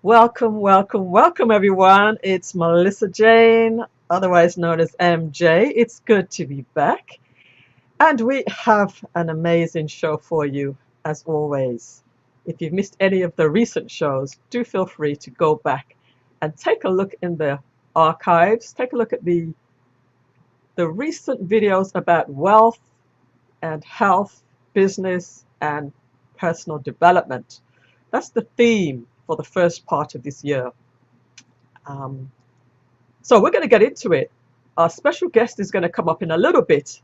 Welcome, welcome, welcome, everyone. It's Millissa Jayne, otherwise known as MJ. It's good to be back. And we have an amazing show for you, as always. If you've missed any of the recent shows, do feel free to go back and take a look in the archives. Take a look at the recent videos about wealth and health, business, and personal development. That's the theme for the first part of this year. So we're going to get into it. Our special guest is going to come up in a little bit.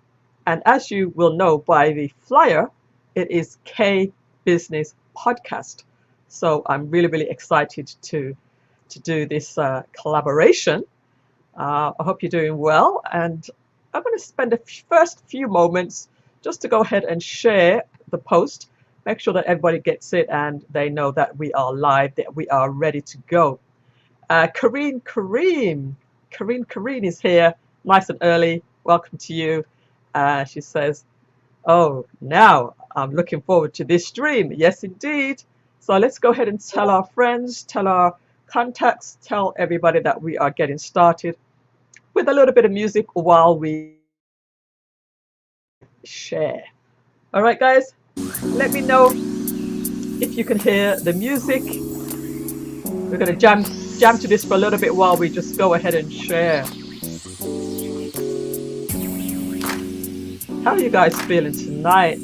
And as you will know by the flyer, it is K Business Podcast. So I'm really, really excited to do this collaboration. I hope you're doing well. And I'm going to spend the first few moments just to go ahead and share the post. Make sure that everybody gets it and they know that we are live, that we are ready to go. Kareen is here, nice and early. Welcome to you. She says, oh, now I'm looking forward to this stream. Yes, indeed. So let's go ahead and tell our friends, tell our contacts, tell everybody that we are getting started with a little bit of music while we share. All right, guys. Let me know if you can hear the music. We're going to jam to this for a little bit while we just go ahead and share. How are you guys feeling tonight?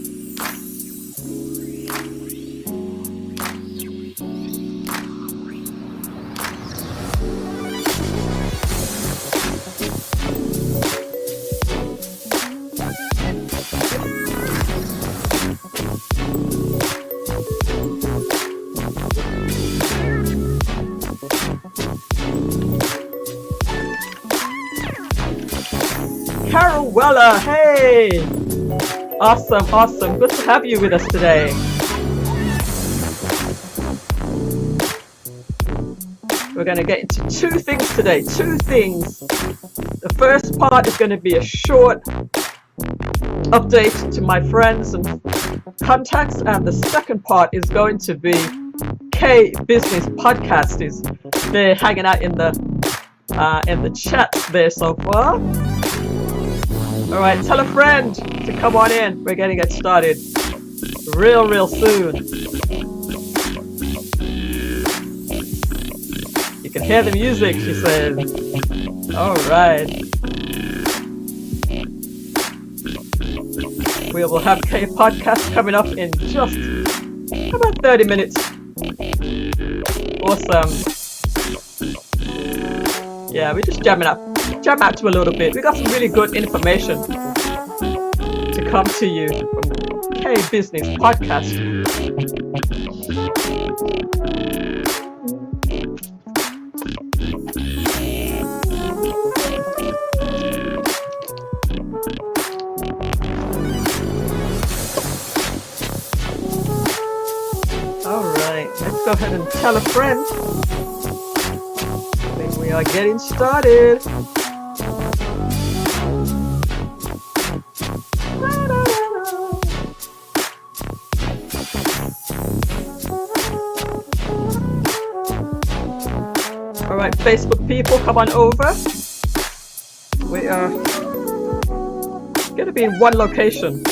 Carol Weller, hey! Awesome. Good to have you with us today. We're going to get into two things today. The first part is going to be a short update to my friends and contacts, and the second part is going to be K Business Podcast. They're hanging out in the chat there so far. All right, tell a friend to come on in. We're going to get started real soon. You can hear the music, she says. All right. We will have K Podcast coming up in just about 30 minutes. Awesome. Yeah, we're just jam out to a little bit. We got some really good information to come to you from K Business Podcast. All right, let's go ahead and tell a friend. We are getting started. All right, Facebook people, come on over. We are going to be in one location.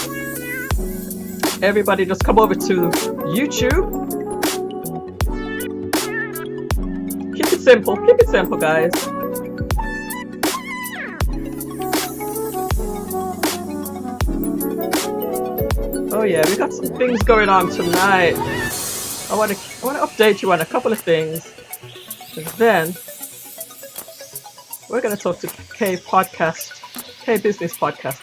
Everybody just come over to YouTube. Keep it simple, guys. Oh yeah, we got some things going on tonight. I want to update you on a couple of things, and then we're going to talk to K Business Podcast.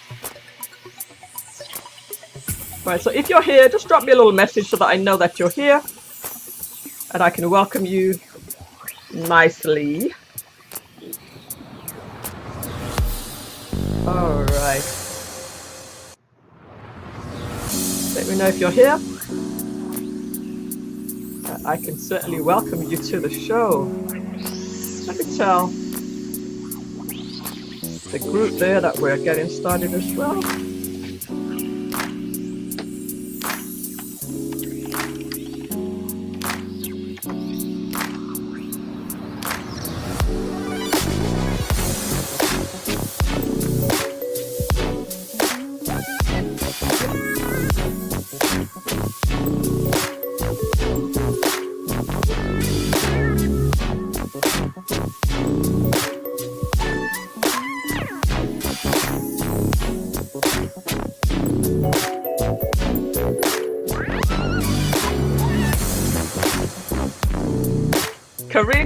Right, so if you're here, just drop me a little message so that I know that you're here, and I can welcome you nicely. All right. Let me know if you're here. I can certainly welcome you to the show. Let me tell the group there that we're getting started as well.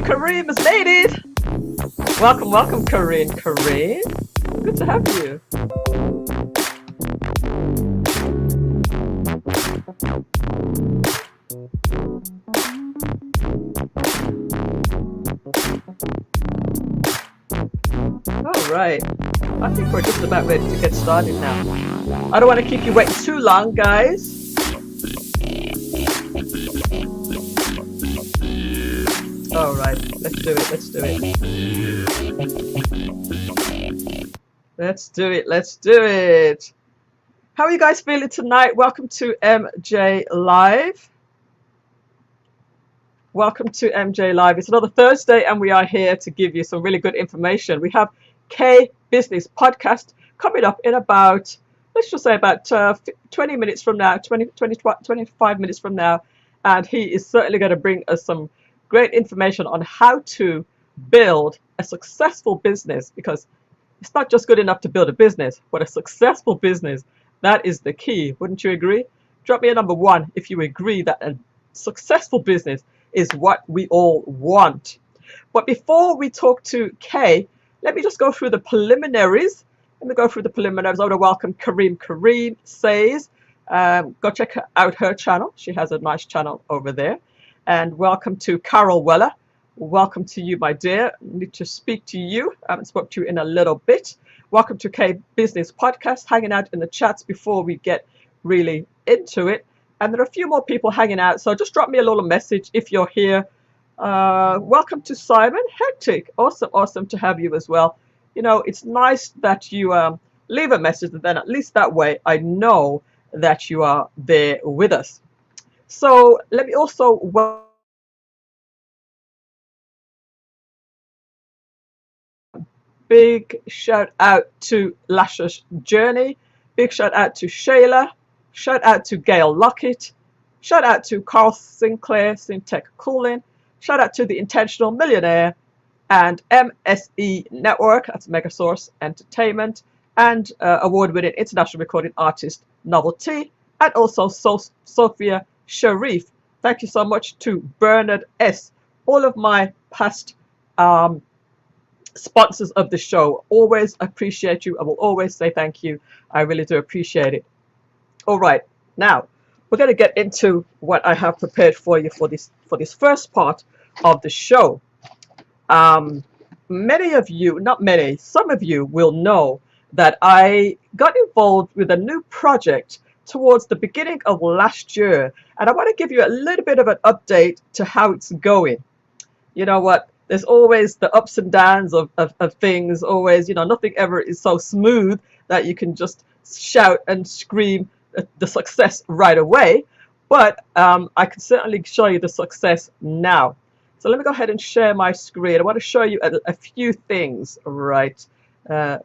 Kareem has made it. Welcome, welcome, Kareem. Good to have you. All right. I think we're just about ready to get started now. I don't want to keep you waiting too long, guys. All right, let's do it. Let's do it. How are you guys feeling tonight? Welcome to MJ Live. Welcome to MJ Live. It's another Thursday and we are here to give you some really good information. We have K Business Podcast coming up in about, let's just say about 20 minutes from now, 25 minutes from now. And he is certainly going to bring us some great information on how to build a successful business, because it's not just good enough to build a business, but a successful business, that is the key. Wouldn't you agree? Drop me a number 1 if you agree that a successful business is what we all want. But before we talk to Kay, let me just go through the preliminaries. I want to welcome Kareem says, go check out her channel. She has a nice channel over there. And welcome to Carol Weller. Welcome to you, my dear. I need to speak to you. I haven't spoken to you in a little bit. Welcome to K Business Podcast, hanging out in the chats before we get really into it. And there are a few more people hanging out, so just drop me a little message if you're here. Welcome to Simon. Hectic. Awesome to have you as well. You know, it's nice that you leave a message, and then at least that way I know that you are there with us. So let me also big shout out to Lasha's Journey, big shout out to Shayla, shout out to Gail Lockett, shout out to Carl Sinclair, Syntech Cooling, shout out to the Intentional Millionaire and MSE Network, that's Megasource Entertainment, and award-winning international recording artist Novelty, and also Sophia Sharif. Thank you so much to Bernard S. All of my past sponsors of the show. Always appreciate you. I will always say thank you. I really do appreciate it. All right, now we're going to get into what I have prepared for you for this first part of the show. Many of you, not many, some of you will know that I got involved with a new project towards the beginning of last year, and I want to give you a little bit of an update to how it's going. You know what? There's always the ups and downs of things, always, you know, nothing ever is so smooth that you can just shout and scream the success right away. But I can certainly show you the success now. So let me go ahead and share my screen. I want to show you a few things right now. I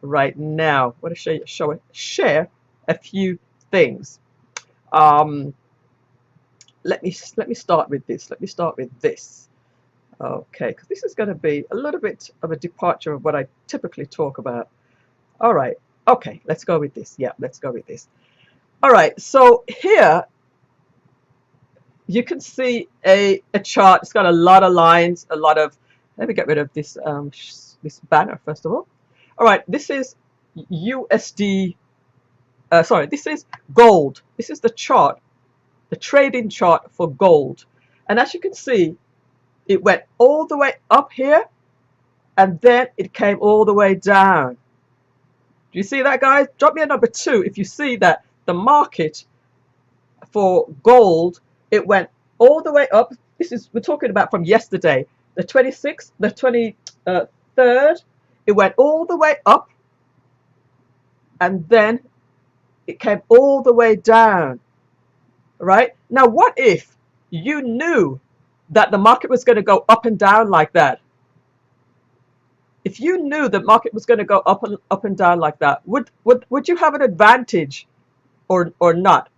want to share a few things. Let me start with this. Okay, because this is going to be a little bit of a departure of what I typically talk about. All right. Okay, let's go with this. Yeah, let's go with this. All right. So here you can see a chart. It's got a lot of lines, a lot of. Let me get rid of this this banner first of all. All right. This is USD. Sorry, this is gold. This is the chart, the trading chart for gold. And as you can see, it went all the way up here, and then it came all the way down. Do you see that, guys? Drop me a number 2 if you see that the market for gold, it went all the way up. We're talking about from yesterday, the 26th, the 23rd. It went all the way up, and then it came all the way down. Right? Now, what if you knew that the market was going to go up and down like that? If you knew the market was going to go up and down like that, would you have an advantage or not?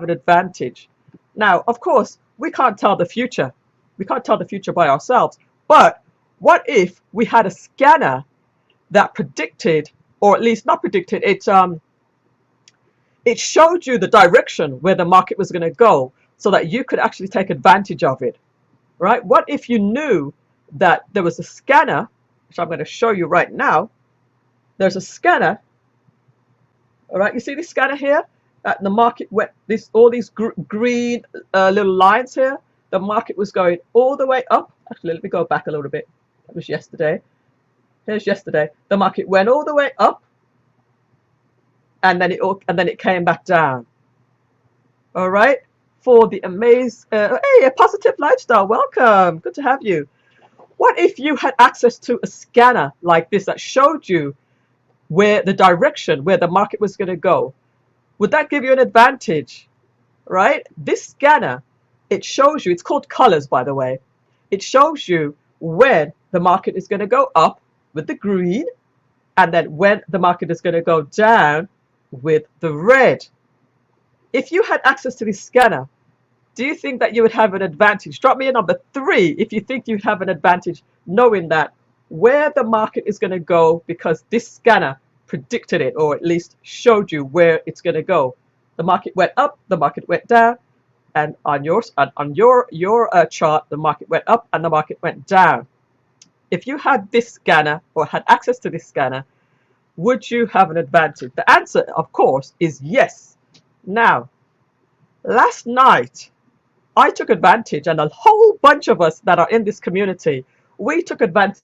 an advantage. Now, of course, we can't tell the future. We can't tell the future by ourselves. But what if we had a scanner that predicted, or at least not predicted, it showed you the direction where the market was going to go so that you could actually take advantage of it, right? What if you knew that there was a scanner, which I'm going to show you right now. There's a scanner, all right? You see this scanner here? The market went, all these green little lines here. The market was going all the way up. Actually, let me go back a little bit. That was yesterday. Here's yesterday. The market went all the way up, and then it came back down. All right. For the hey, a positive lifestyle. Welcome. Good to have you. What if you had access to a scanner like this that showed you where the direction, where the market was going to go? Would that give you an advantage? Right? This scanner, it shows you, it's called colors, by the way. It shows you when the market is going to go up with the green, and then when the market is going to go down with the red. If you had access to this scanner, do you think that you would have an advantage? Drop me a number 3 if you think you'd have an advantage knowing that where the market is going to go, because this scanner predicted it, or at least showed you where it's going to go. The market went up, the market went down, and on your chart, the market went up and the market went down. If you had this scanner or had access to this scanner, would you have an advantage? The answer, of course, is yes. Now, last night, I took advantage, and a whole bunch of us that are in this community, we took advantage.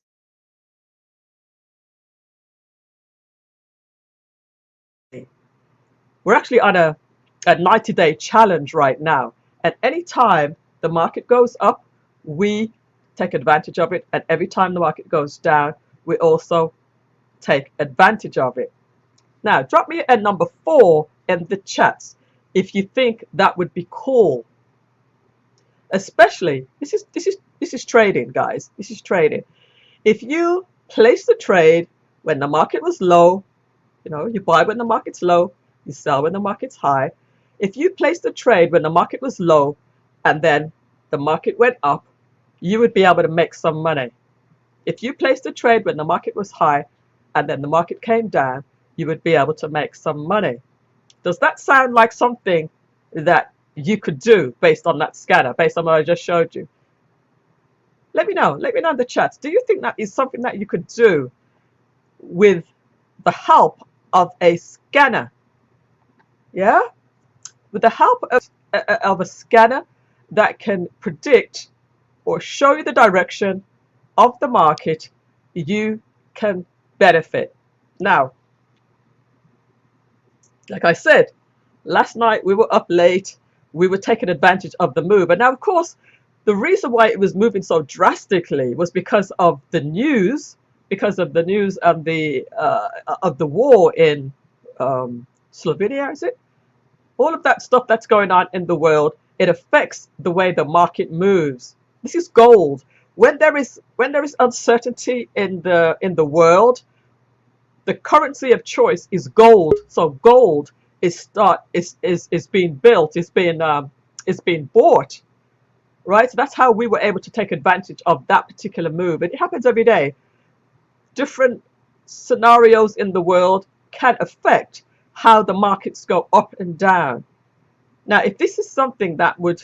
We're actually on a 90-day challenge right now. And anytime the market goes up, we take advantage of it. And every time the market goes down, we also take advantage of it. Now, drop me a number 4 in the chats if you think that would be cool. Especially, this is trading, guys. This is trading. If you place the trade when the market was low, you buy when the market's low, you sell when the market's high. If you placed the trade when the market was low and then the market went up, you would be able to make some money. If you placed the trade when the market was high and then the market came down, you would be able to make some money. Does that sound like something that you could do based on that scanner, based on what I just showed you? Let me know. Let me know in the chats. Do you think that is something that you could do with the help of a scanner? Yeah? With the help of a scanner that can predict or show you the direction of the market, you can benefit. Now, like I said, last night we were up late. We were taking advantage of the move. And now, of course, the reason why it was moving so drastically was because of the news, of the war in Slovenia, is it? All of that stuff that's going on in the world, it affects the way the market moves. This is gold. When there is uncertainty in the world, the currency of choice is gold. So gold is being built, is being bought, right? So that's how we were able to take advantage of that particular move. And it happens every day. Different scenarios in the world can affect how the markets go up and down. Now, if this is something that would,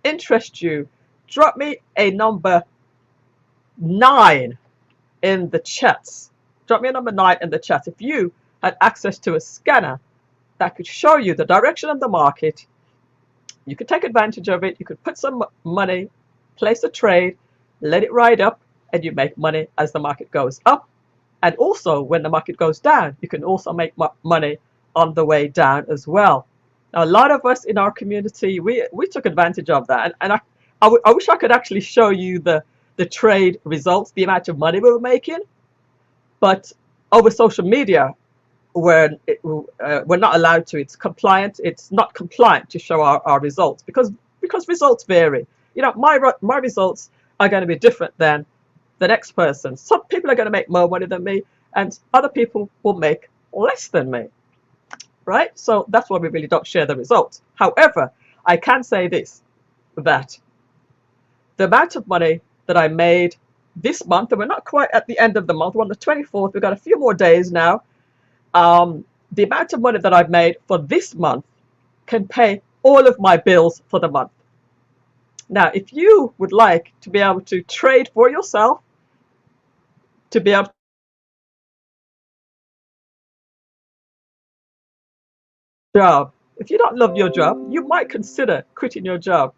interest you, drop me a number 9 in the chats. Drop me a number 9 in the chat. If you had access to a scanner that could show you the direction of the market, you could take advantage of it. You could put some money, place a trade, let it ride up, and you make money as the market goes up. And also, when the market goes down, you can also make money on the way down as well. Now, a lot of us in our community, we took advantage of that. And I wish I could actually show you the trade results, the amount of money we were making. But over social media, we're not allowed to. It's not compliant to show our results because results vary. My results are going to be different than the next person. Some people are going to make more money than me, and other people will make less than me. right? So that's why we really don't share the results. However, I can say this, that the amount of money that I made this month, and we're not quite at the end of the month, we're on the 24th, we've got a few more days now. The amount of money that I've made for this month can pay all of my bills for the month. Now, if you would like to be able to trade for yourself, to be able to job, if you don't love your job, you might consider quitting your job.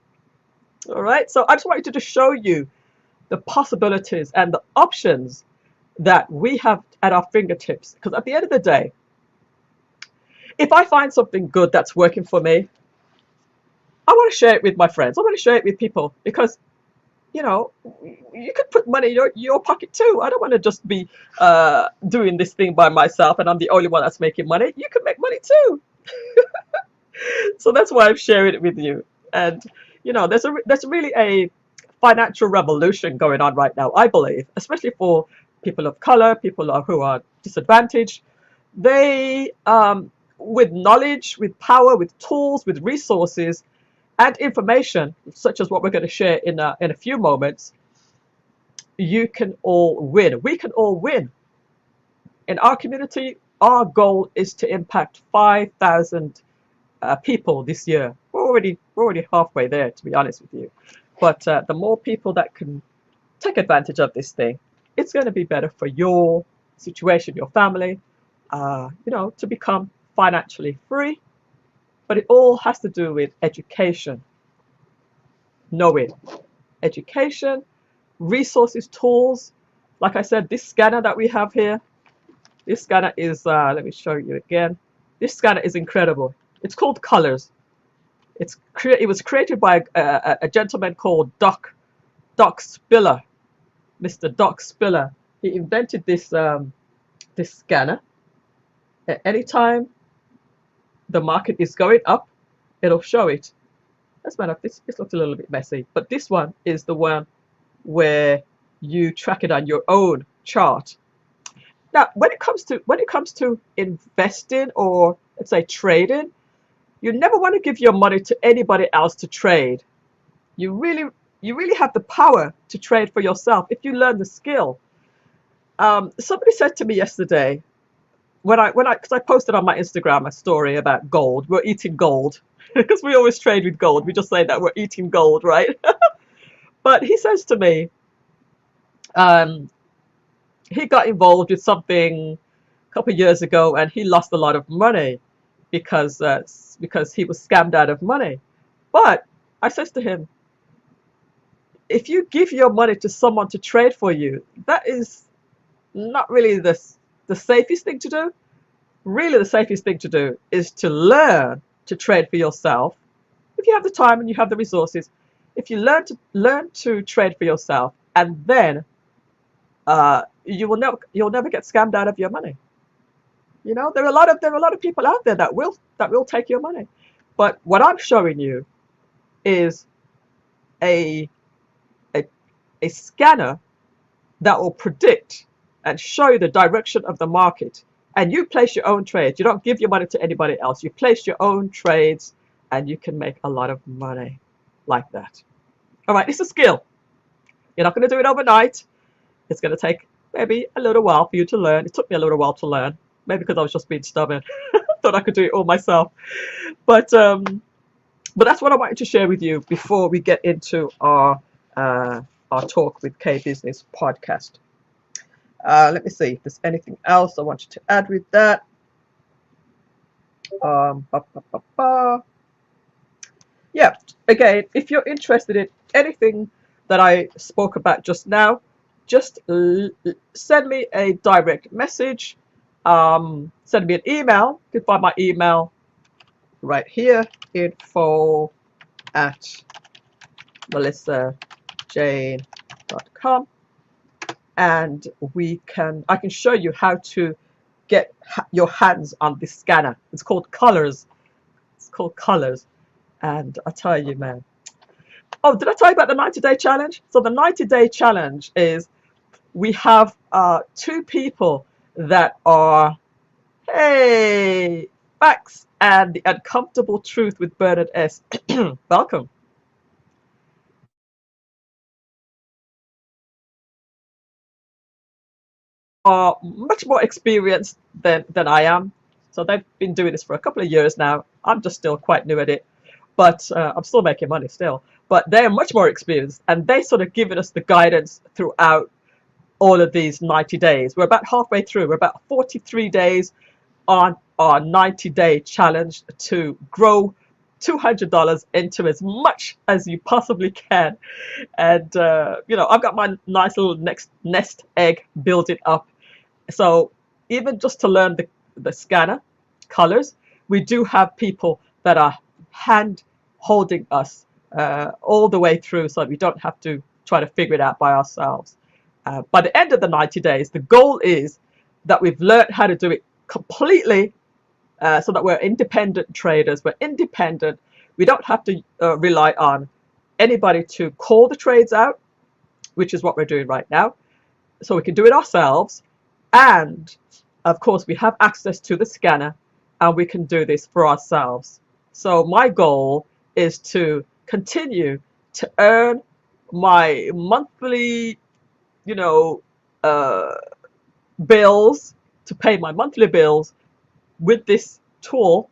All right. So I just wanted to show you the possibilities and the options that we have at our fingertips. Because at the end of the day, if I find something good that's working for me, I want to share it with my friends. I want to share it with people because, you know, you could put money in your pocket too. I don't want to just be doing this thing by myself and I'm the only one that's making money. You can make money too. So that's why I'm sharing it with you. And, you know, there's really a financial revolution going on right now, I believe, especially for people of color, people who are disadvantaged. They, with knowledge, with power, with tools, with resources, and information, such as what we're going to share in a few moments, you can all win. We can all win. In our community, our goal is to impact 5,000 people this year. We're already halfway there, to be honest with you. But the more people that can take advantage of this thing, it's going to be better for your situation, your family, you know, to become financially free. But it all has to do with education. Know it. Education, resources, tools. Like I said, this scanner that we have here, this scanner is, let me show you again. This scanner is incredible. It's called Colors. It was created by a gentleman called Doc Spiller, Mr. Doc Spiller. He invented this this scanner. At any time the market is going up, it'll show it. As a matter of this looks a little bit messy, but this one is the one where you track it on your own chart. Now, when it comes to investing or let's say trading, you never want to give your money to anybody else to trade. You really have the power to trade for yourself if you learn the skill. Somebody said to me yesterday, because I posted on my Instagram a story about gold. We're eating gold because we always trade with gold. We just say that we're eating gold, right? But he says to me, he got involved with something a couple of years ago and he lost a lot of money because he was scammed out of money. But I says to him, if you give your money to someone to trade for you, that is not really the safest thing to do. Really, the safest thing to do is to learn to trade for yourself. If you have the time and you have the resources, if you learn to trade for yourself, and then you'll never get scammed out of your money. You know, there are a lot of people out there that will take your money. But what I'm showing you is a scanner that will predict and show you the direction of the market. And you place your own trades. You don't give your money to anybody else. You place your own trades and you can make a lot of money like that. All right, it's a skill. You're not going to do it overnight. It's going to take maybe a little while for you to learn. It took me a little while to learn, maybe because I was just being stubborn. Thought I could do it all myself. But that's what I wanted to share with you before we get into our Talk with K Business podcast. Let me see if there's anything else I want you to add with that. Yeah, again, if you're interested in anything that I spoke about just now, just send me a direct message. Send me an email. You can find my email right here, info@melissajayne.com. And I can show you how to get your hands on this scanner. It's called Colors. It's called Colors. And I tell you, man. Oh, did I tell you about the 90-day challenge? So the 90-day challenge is we have 2 people that are, hey, facts. and The Uncomfortable Truth with Bernard S. Welcome. Are much more experienced than I am. So they've been doing this for a couple of years now. I'm just still quite new at it, but I'm still making money still. But they're much more experienced, and they sort of given us the guidance throughout all of these 90 days. We're about halfway through. We're about 43 days on our 90-day challenge to grow $200 into as much as you possibly can. And I've got my nice little nest egg building up. So even just to learn the scanner colors, we do have people that are hand holding us all the way through, so we don't have to try to figure it out by ourselves. By the end of the 90 days, the goal is that we've learned how to do it completely, so that we're independent traders. We're independent. We don't have to rely on anybody to call the trades out, which is what we're doing right now. So we can do it ourselves. And of course, we have access to the scanner, and we can do this for ourselves. So my goal is to continue to earn my monthly, bills, to pay my monthly bills with this tool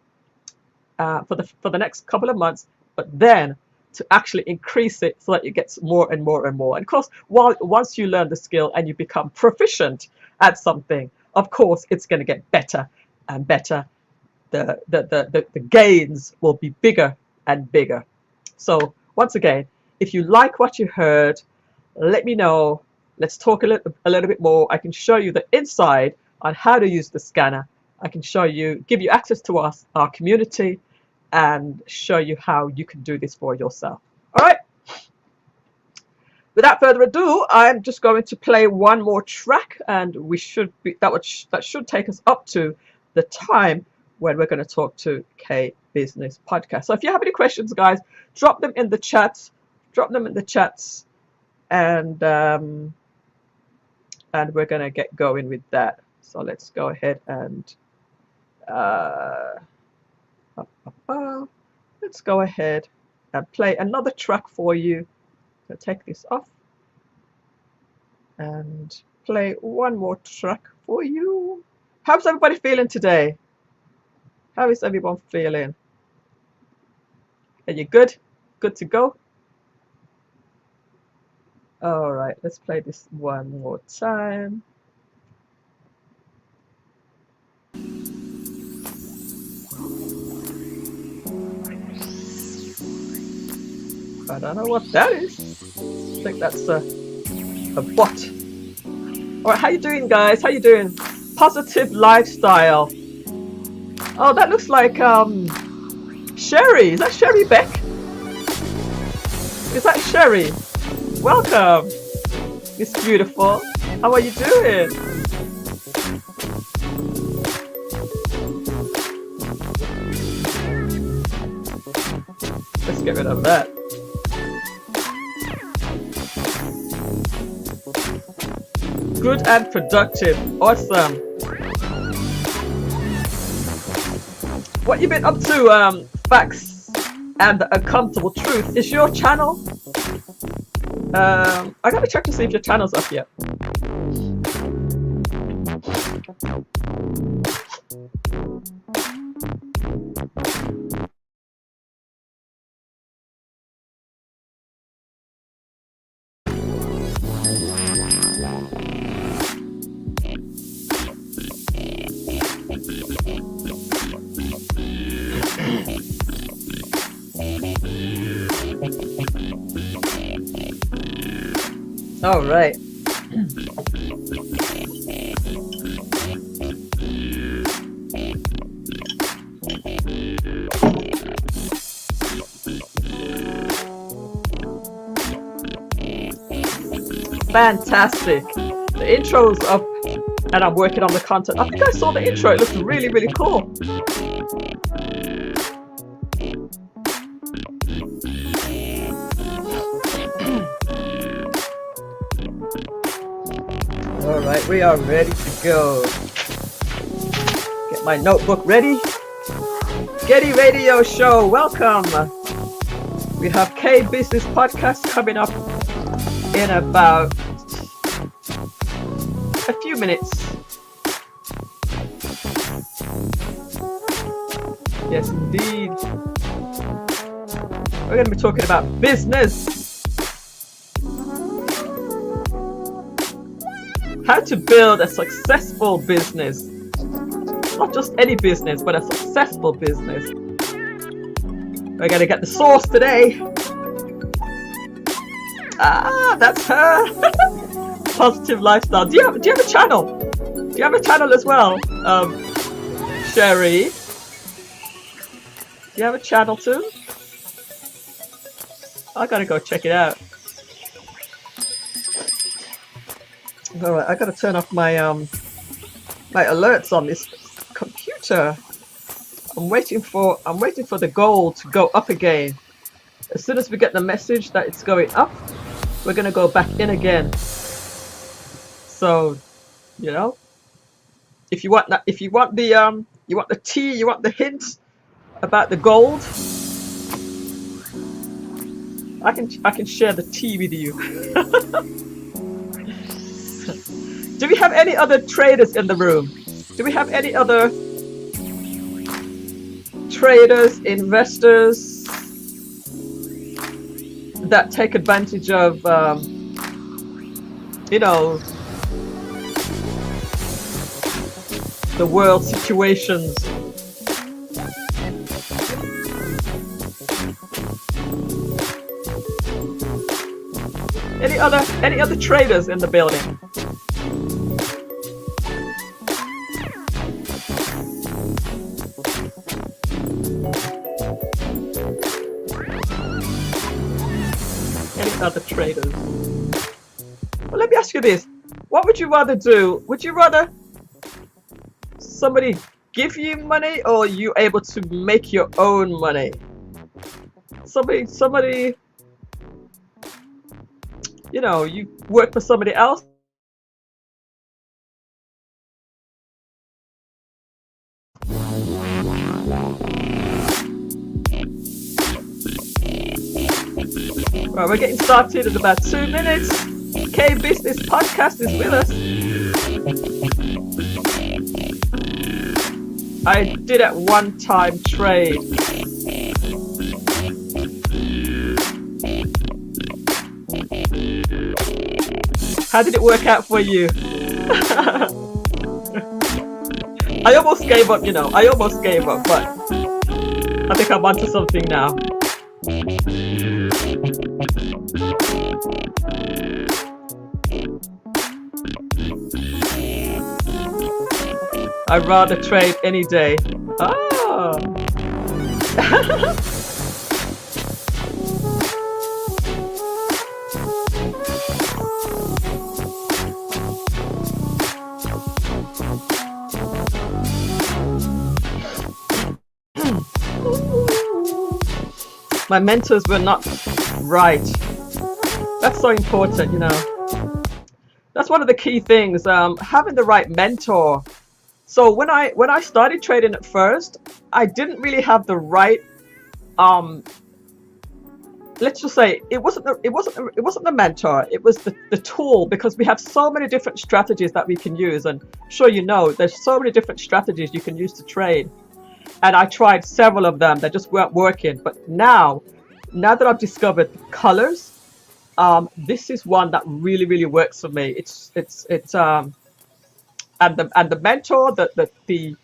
for the next couple of months, but then to actually increase it so that it gets more and more and more. And of course, once you learn the skill and you become proficient at something, of course, it's going to get better and better. The gains will be bigger and bigger. So once again, if you like what you heard, let me know. Let's talk a little bit more. I can show you the inside on how to use the scanner. I can give you access to our community, and show you how you can do this for yourself. All right. Without further ado, I'm just going to play one more track, and that should take us up to the time when we're going to talk to K Business Podcast. So if you have any questions, guys, drop them in the chats. And we're going to get going with that. So let's go ahead and let's go ahead and play another track for you. So take this off and play one more track for you. How's everybody feeling today? How is everyone feeling? Are you good? Good to go? All right, let's play this one more time. I don't know what that is. I think that's a bot. All right, how you doing, guys? How you doing? Positive lifestyle. Oh, that looks like Sherry. Is that Sherry Beck? Is that Sherry? Welcome. It's beautiful. How are you doing? Let's get rid of that. Good and productive. Awesome. What you been up to, Facts and the Uncomfortable Truth? Is your channel? I gotta check to see if your channel's up yet. All right. Fantastic. The intro's up and I'm working on the content. I think I saw the intro. It looks really, really cool. All right, we are ready to go. Get my notebook ready. Getty Radio Show. Welcome. We have K Business Podcast coming up in about a few minutes. Yes, indeed. We're going to be talking about business. How to build a successful business. Not just any business, but a successful business. We're going to get the sauce today. Ah, that's her. Positive Lifestyle. Do you have a channel? Do you have a channel as well? Sherry. Do you have a channel too? I gotta go check it out. Alright, I gotta turn off my my alerts on this computer. I'm waiting for the goal to go up again. As soon as we get the message that it's going up, we're gonna go back in again. So, you know, if you want the tea, you want the hint about the gold, I can share the tea with you. Do we have any other traders in the room? Do we have any other traders, investors that take advantage of, you know, the world situations? Any other traders in the building? Any other traders? Well, let me ask you this. What would you rather do? Would you rather somebody give you money, or are you able to make your own money? Somebody, you know, you work for somebody else. Right, we're getting started in about 2 minutes. K Business Podcast is with us. I did at one time trade. How did it work out for you? I almost gave up, you know. I almost gave up, but I think I'm onto something now. I'd rather trade any day. Oh. My mentors were not right. That's so important, you know. That's one of the key things, having the right mentor. So when I started trading at first, I didn't really have the right, let's just say it wasn't the mentor, it was the tool, because we have so many different strategies that we can use, and I'm sure you know there's so many different strategies you can use to trade. And I tried several of them that just weren't working. But now that I've discovered the colors, this is one that really works for me. It's and the mentor, the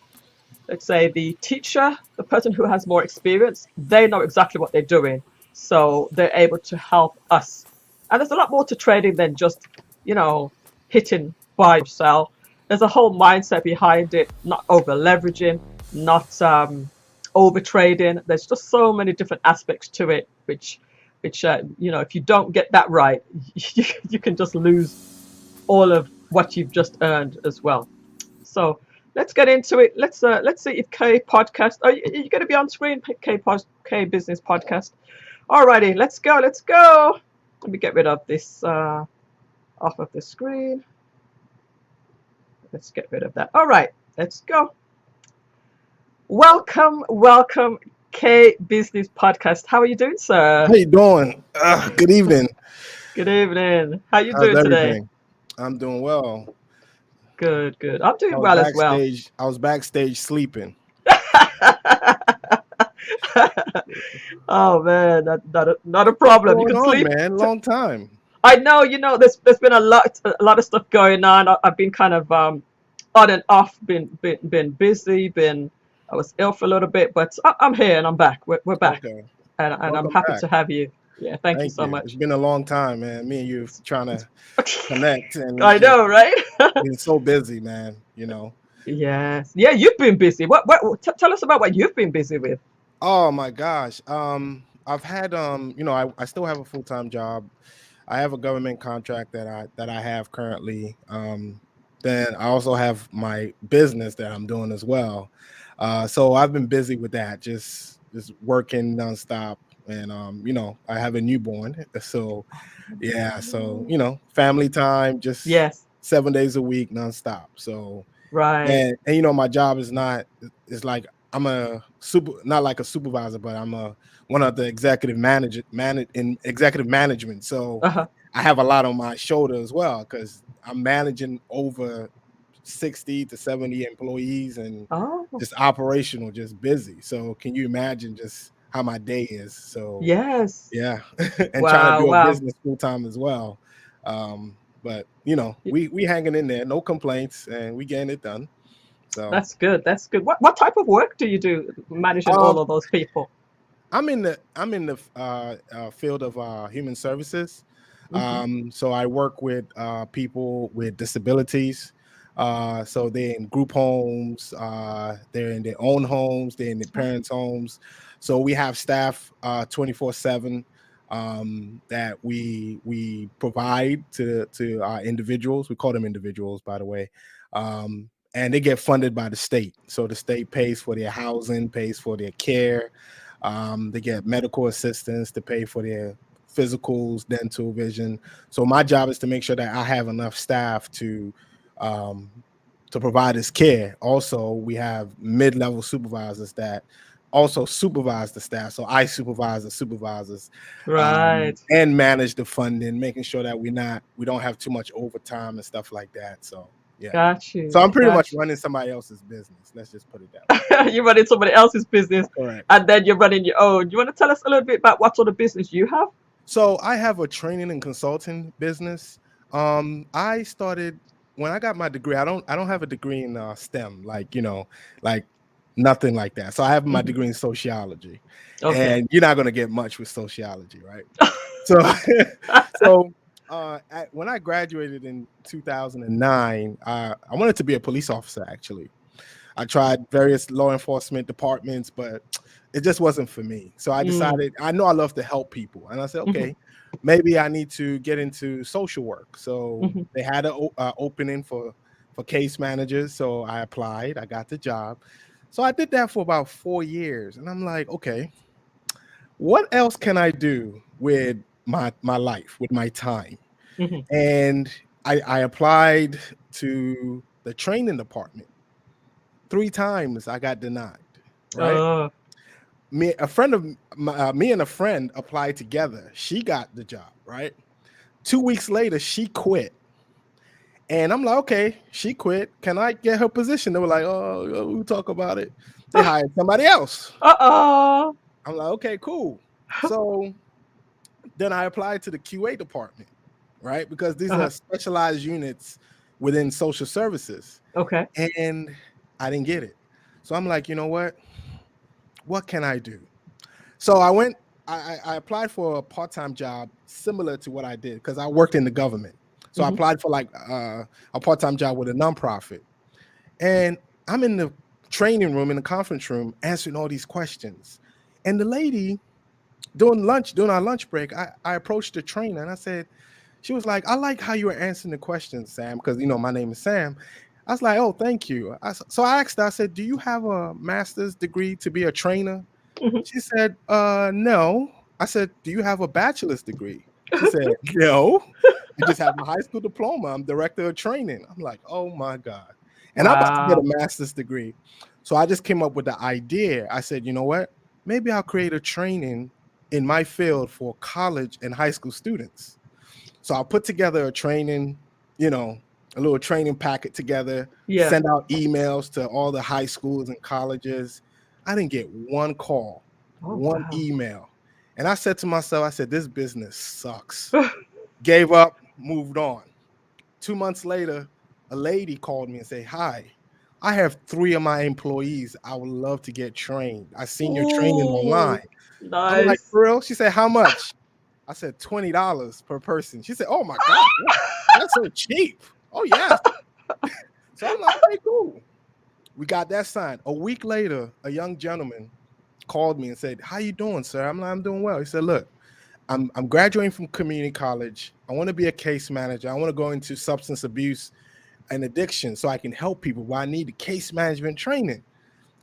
let's say the teacher, the person who has more experience, they know exactly what they're doing, so they're able to help us. And there's a lot more to trading than just, you know, hitting buy sell. There's a whole mindset behind it, not over leveraging, not over trading. There's just so many different aspects to it, which you know, if you don't get that right, you can just lose all of what you've just earned as well. So let's get into it. Let's see if K Podcast. Are you going to be on screen? K Business Podcast. Alrighty, let's go. Let me get rid of this off of the screen. Let's get rid of that. All right, let's go. Welcome, K Business Podcast. How are you doing, How sir? you doing? Good evening. Good evening. How you How's doing today? everything? I'm doing well. Good, good. I'm I doing was well as well. backstage. I was backstage sleeping. Oh man, not a What's problem. You going can on, sleep. man? Long time. I know, there's been a lot of stuff going on. I've been kind of on and off, been busy, been I was ill for a little bit, but I'm here and I'm back. We're back, Okay. and I'm Welcome happy back. to have you. Yeah, thank you Thank so you. It's much. been a long time, man. Me and you trying to connect, and we I just know, right? been so busy, man. Yes. Yeah, you've been busy. Tell us about what you've been busy with. Oh my gosh. I've had I still have a full-time job. I have a government contract that I have currently. Then I also have my business that I'm doing as well. So I've been busy with that, just working nonstop. And I have a newborn. So yeah, so family time, just Yes. 7 days a week nonstop. So Right. and my job is not it's like I'm a super not like a supervisor, but I'm a one of the in executive management. So Uh-huh. I have a lot on my shoulder as well because I'm managing over 60 to 70 employees and Oh, just operational, just busy. So can you imagine just how my day is? So yes. yeah, and trying to Wow, do a wow. business full time as well. But Y- we hanging in there, no complaints, and we getting it done. So That's good. That's good. What type of work do you do managing all um, of those people? I'm in the field of human services. Hmm. So I work with people with disabilities. So they're in group homes, they're in their own homes, they're in their parents' homes. So we have staff 24/7 that we provide to our individuals. We call them individuals, by the way. And they get funded by the state. So the state pays for their housing, pays for their care. They get medical assistance to pay for their physicals, dental, vision. So my job is to make sure that I have enough staff um, to provide this care. Also, we have mid-level supervisors that also supervise the staff. So I supervise the supervisors Right. and manage the funding, making sure that we don't have too much overtime and stuff like that. So yeah. Got So you. I'm pretty much Got running somebody else's business. Let's just put it that way. you. You're running somebody else's business, Correct. and then you're running your own. You want to tell us a little bit about what sort of business you have? So I have a training and consulting business. I started when I got my degree. I don't have a degree in STEM, like nothing like that. So I have my Hmm. degree in sociology, Okay. and you're not going to get much with sociology, right? So, so when I graduated in 2009, I wanted to be a police officer. Actually, I tried various law enforcement departments, but it just wasn't for me. So I Mm. decided I know I love to help people, and I said, Hmm. okay, maybe I need to get into social work. So Hmm. they had an opening for case managers, so I applied. I got the job. So I did that for about 4 years, and I'm like, okay, what else can I do with my life, with my time? Hmm. And I applied to the training department. 3 times I got denied, right? Oh. Me and a friend applied together. She got the job, right? 2 weeks later, she quit. And I'm like, okay, she quit. Can I get her position? They were like, oh, we'll talk about it. They hired somebody else. Uh-oh. I'm like, okay, cool. So then I applied to the QA department, right? Because these Uh-huh. are specialized units within social services. Okay. And I didn't get it. So I'm like, you know what? What can I do? So I applied for a part-time job similar to what I did because I worked in the government. So I Hmm. applied for like a part-time job with a nonprofit. And I'm in the training room, in the conference room, answering all these questions. And the lady during our lunch break, I approached the trainer and I said, she was like, I like how you were answering the questions, Sam, because my name is Sam. I was like, oh, thank you. So I asked her, I said, do you have a master's degree to be a trainer? Hmm. She said, no. I said, do you have a bachelor's degree? She said, no. I just have my high school diploma. I'm director of training. I'm like, oh my God. And I'm about to get a Wow. master's degree. So I just came up with the idea. I said, you know what? Maybe I'll create a training in my field for college and high school students. So I'll put together a training, you know, a little training packet together, Yeah. send out emails to all the high schools and colleges. I didn't get one call, Oh, one wow. email. And I said to myself, I said, this business sucks. Gave up, moved on. 2 months later, a lady called me and said, hi, I have 3 of my employees. I would love to get trained. I seen your training Ooh, online. I'm like, nice. for real? She said, how much? I said, $20 per person. She said, oh my God, that's so cheap. Oh, yes. So I'm like, okay, cool. We got that signed. A week later, a young gentleman called me and said, how you doing, sir? I'm like, I'm doing well. He said, look, I'm graduating from community college. I want to be a case manager. I want to go into substance abuse and addiction so I can help people, but I need the case management training.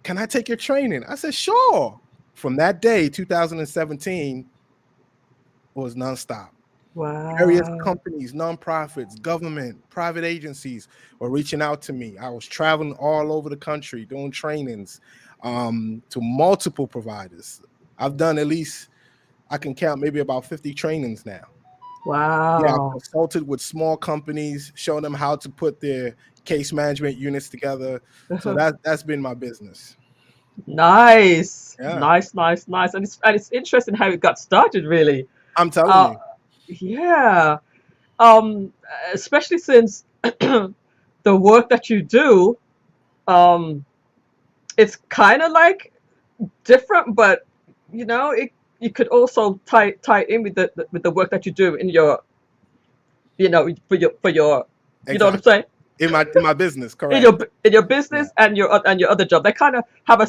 Can I take your training? I said, sure. From that day, 2017, was nonstop. Various Wow. companies, nonprofits, government, private agencies were reaching out to me. I was traveling all over the country doing trainings to multiple providers. I've done at least, I can count maybe about 50 trainings now. Yeah, I've Wow. consulted with small companies, showing them how to put their case management units together. So that's been my business. Nice. Yeah, Nice, nice, nice. And it's interesting how it got started, really. I'm telling Uh, you. yeah. Um, Especially since the work that you do, um, it's kind of like different, but it you could also tie it in with the work that you do in your, for your, you know what I'm Exactly. saying? In my business, In your correct. in your Yeah, business and your other job, they kind of have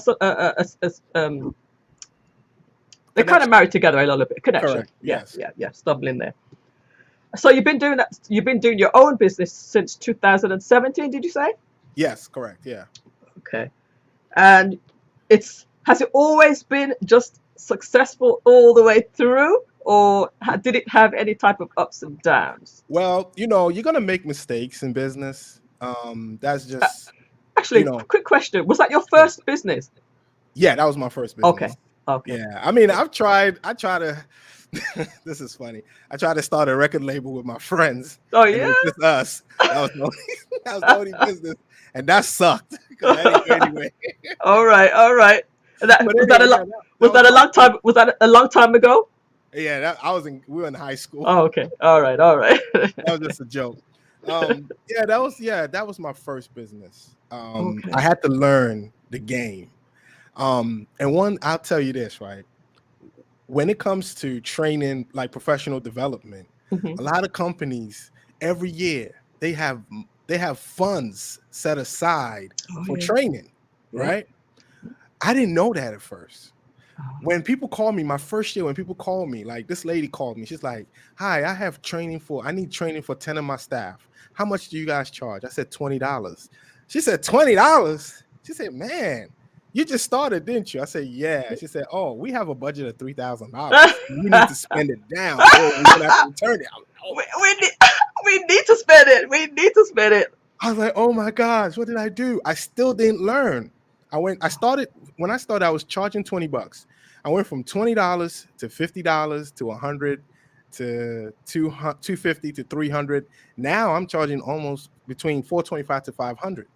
they kind of connection. marry together a little bit. Connection. Correct. Yeah, Yes. yeah, yeah. Stumbling there. So you've been doing that. You've been doing your own business since 2017. Did you say? Yes, correct. Yeah. Okay. And has it always been just successful all the way through, or did it have any type of ups and downs? Well, you're gonna make mistakes in business. That's Uh, just, you Actually, know, quick question: was that your sure. first business? Yeah, that was my first Okay. business. Okay. Yeah. I mean, I try to this is funny. I tried to start a record label with my friends, Oh and it yeah. was just us. That was the only, that was the only business, and that sucked because I didn't go anywhere. All right. All right. And that But was that anyway, a yeah, lot. that Was was that a my long first. time? Was that a long time ago? Yeah, we were in high school. Oh, okay. All right. All right. That was just a joke. Yeah, that was my first business. I Okay. had to learn the game. And one, I'll tell you this, right? When it comes to training, like professional development, Hmm. a lot of companies every year they have funds set aside Oh for yeah. training, Yeah. right? I didn't know that at first. Oh, When people call me, my first year, when people call me, like this lady called me, she's like, hi, I need training for 10 of my staff. How much do you guys charge? I said $20. She said, $20? She said, man, you just started, didn't you? I said, yeah. She said, oh, we have a budget of $3,000. You need to spend it down or we're gonna have to return it. I was like, oh my we need we need to spend it. We need to spend it. I was like, oh my gosh, what did I do? I still didn't learn. I started, when I started, I was charging $20. I went from $20 to $50 to 100 to 250 to 300. Now I'm charging almost between 425 to 500.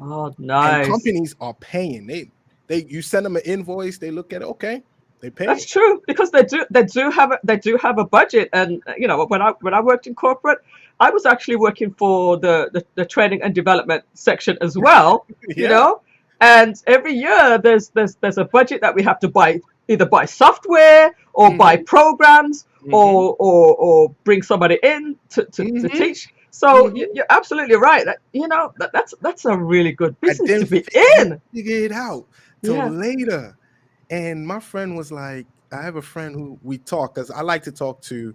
Oh, And nice. companies are paying. You send them an invoice, they look at it, okay, they pay That's it. true because they do have a budget, and when I worked in corporate, I was actually working for the training and development section as well, you Yeah. know, and every year there's a budget that we have to either buy software or buy Hmm. programs Hmm. or bring somebody in to Hmm. teach. So Hmm. you're absolutely right. That's a really good I business to didn't be I didn't in. figure it out till Yeah. later. And my friend was like, I have a friend who we talk because I like to talk to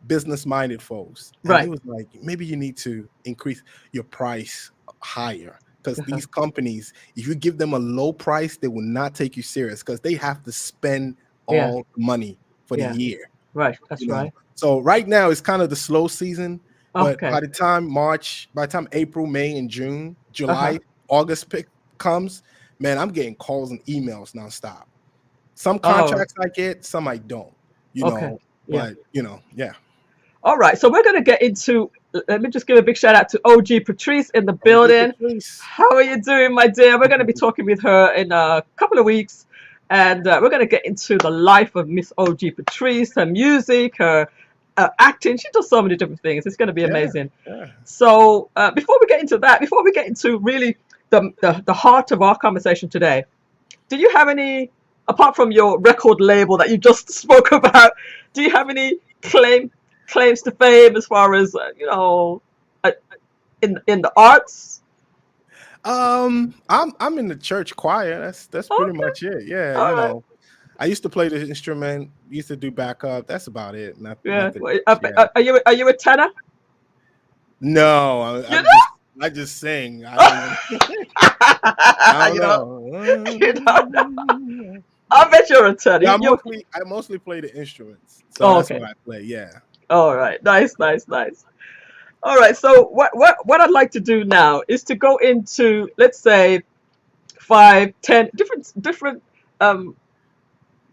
business minded folks. And he Right. was like, maybe you need to increase your price higher because Uh-huh. these companies, if you give them a low price, they will not take you serious because they have to spend Yeah. all the money for the Yeah. year. Right. That's right. So right now it's kind of the slow season, but Okay. by the time April, May, and June, Uh-huh. July, August comes, man, I'm getting calls and emails nonstop. Some Oh, contracts I get, some I don't, okay. Yeah. but yeah. All right. So we're going to get into, let me just give a big shout out to OG Patrice in the OG building. Patrice. How are you doing, my dear? We're going to be talking with her in a couple of weeks. And we're going to get into the life of Miss OG Patrice, her music, her acting. She does so many different things. It's going to be Yeah, amazing. yeah. So before we get into that, before we get into really the heart of our conversation today, do you have any, apart from your record label that you just spoke about, do you have any claims to fame as far as uh, in the arts? I'm in the church choir. That's pretty Okay, much it. Yeah, all right. I used to play the instrument, used to do backup. That's about it. Yeah. Nothing. Well, Yeah. are you a tenor? No, You I just sing. I know? don't even. I don't You know, you don't know. know. I bet you're a tenor. Yeah, You. I mostly play the instruments, so Oh, that's okay. what I play. Yeah. All right. Nice, nice, nice. All right. So what I'd like to do now is to go into, let's say, 5, 10 different um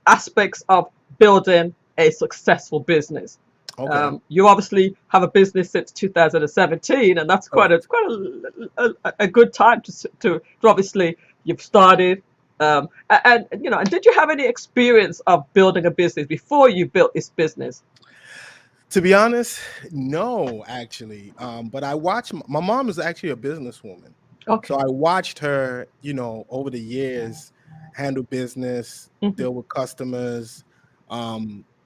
aspects of building a successful business. Okay. You obviously have a business since 2017, and that's quite Correct. a good time to obviously you've started. And and did you have any experience of building a business before you built this business? To be honest, no, actually. But I watched. My mom is actually a businesswoman, so Okay. I watched her, over the years, handle business, Hmm. deal with customers.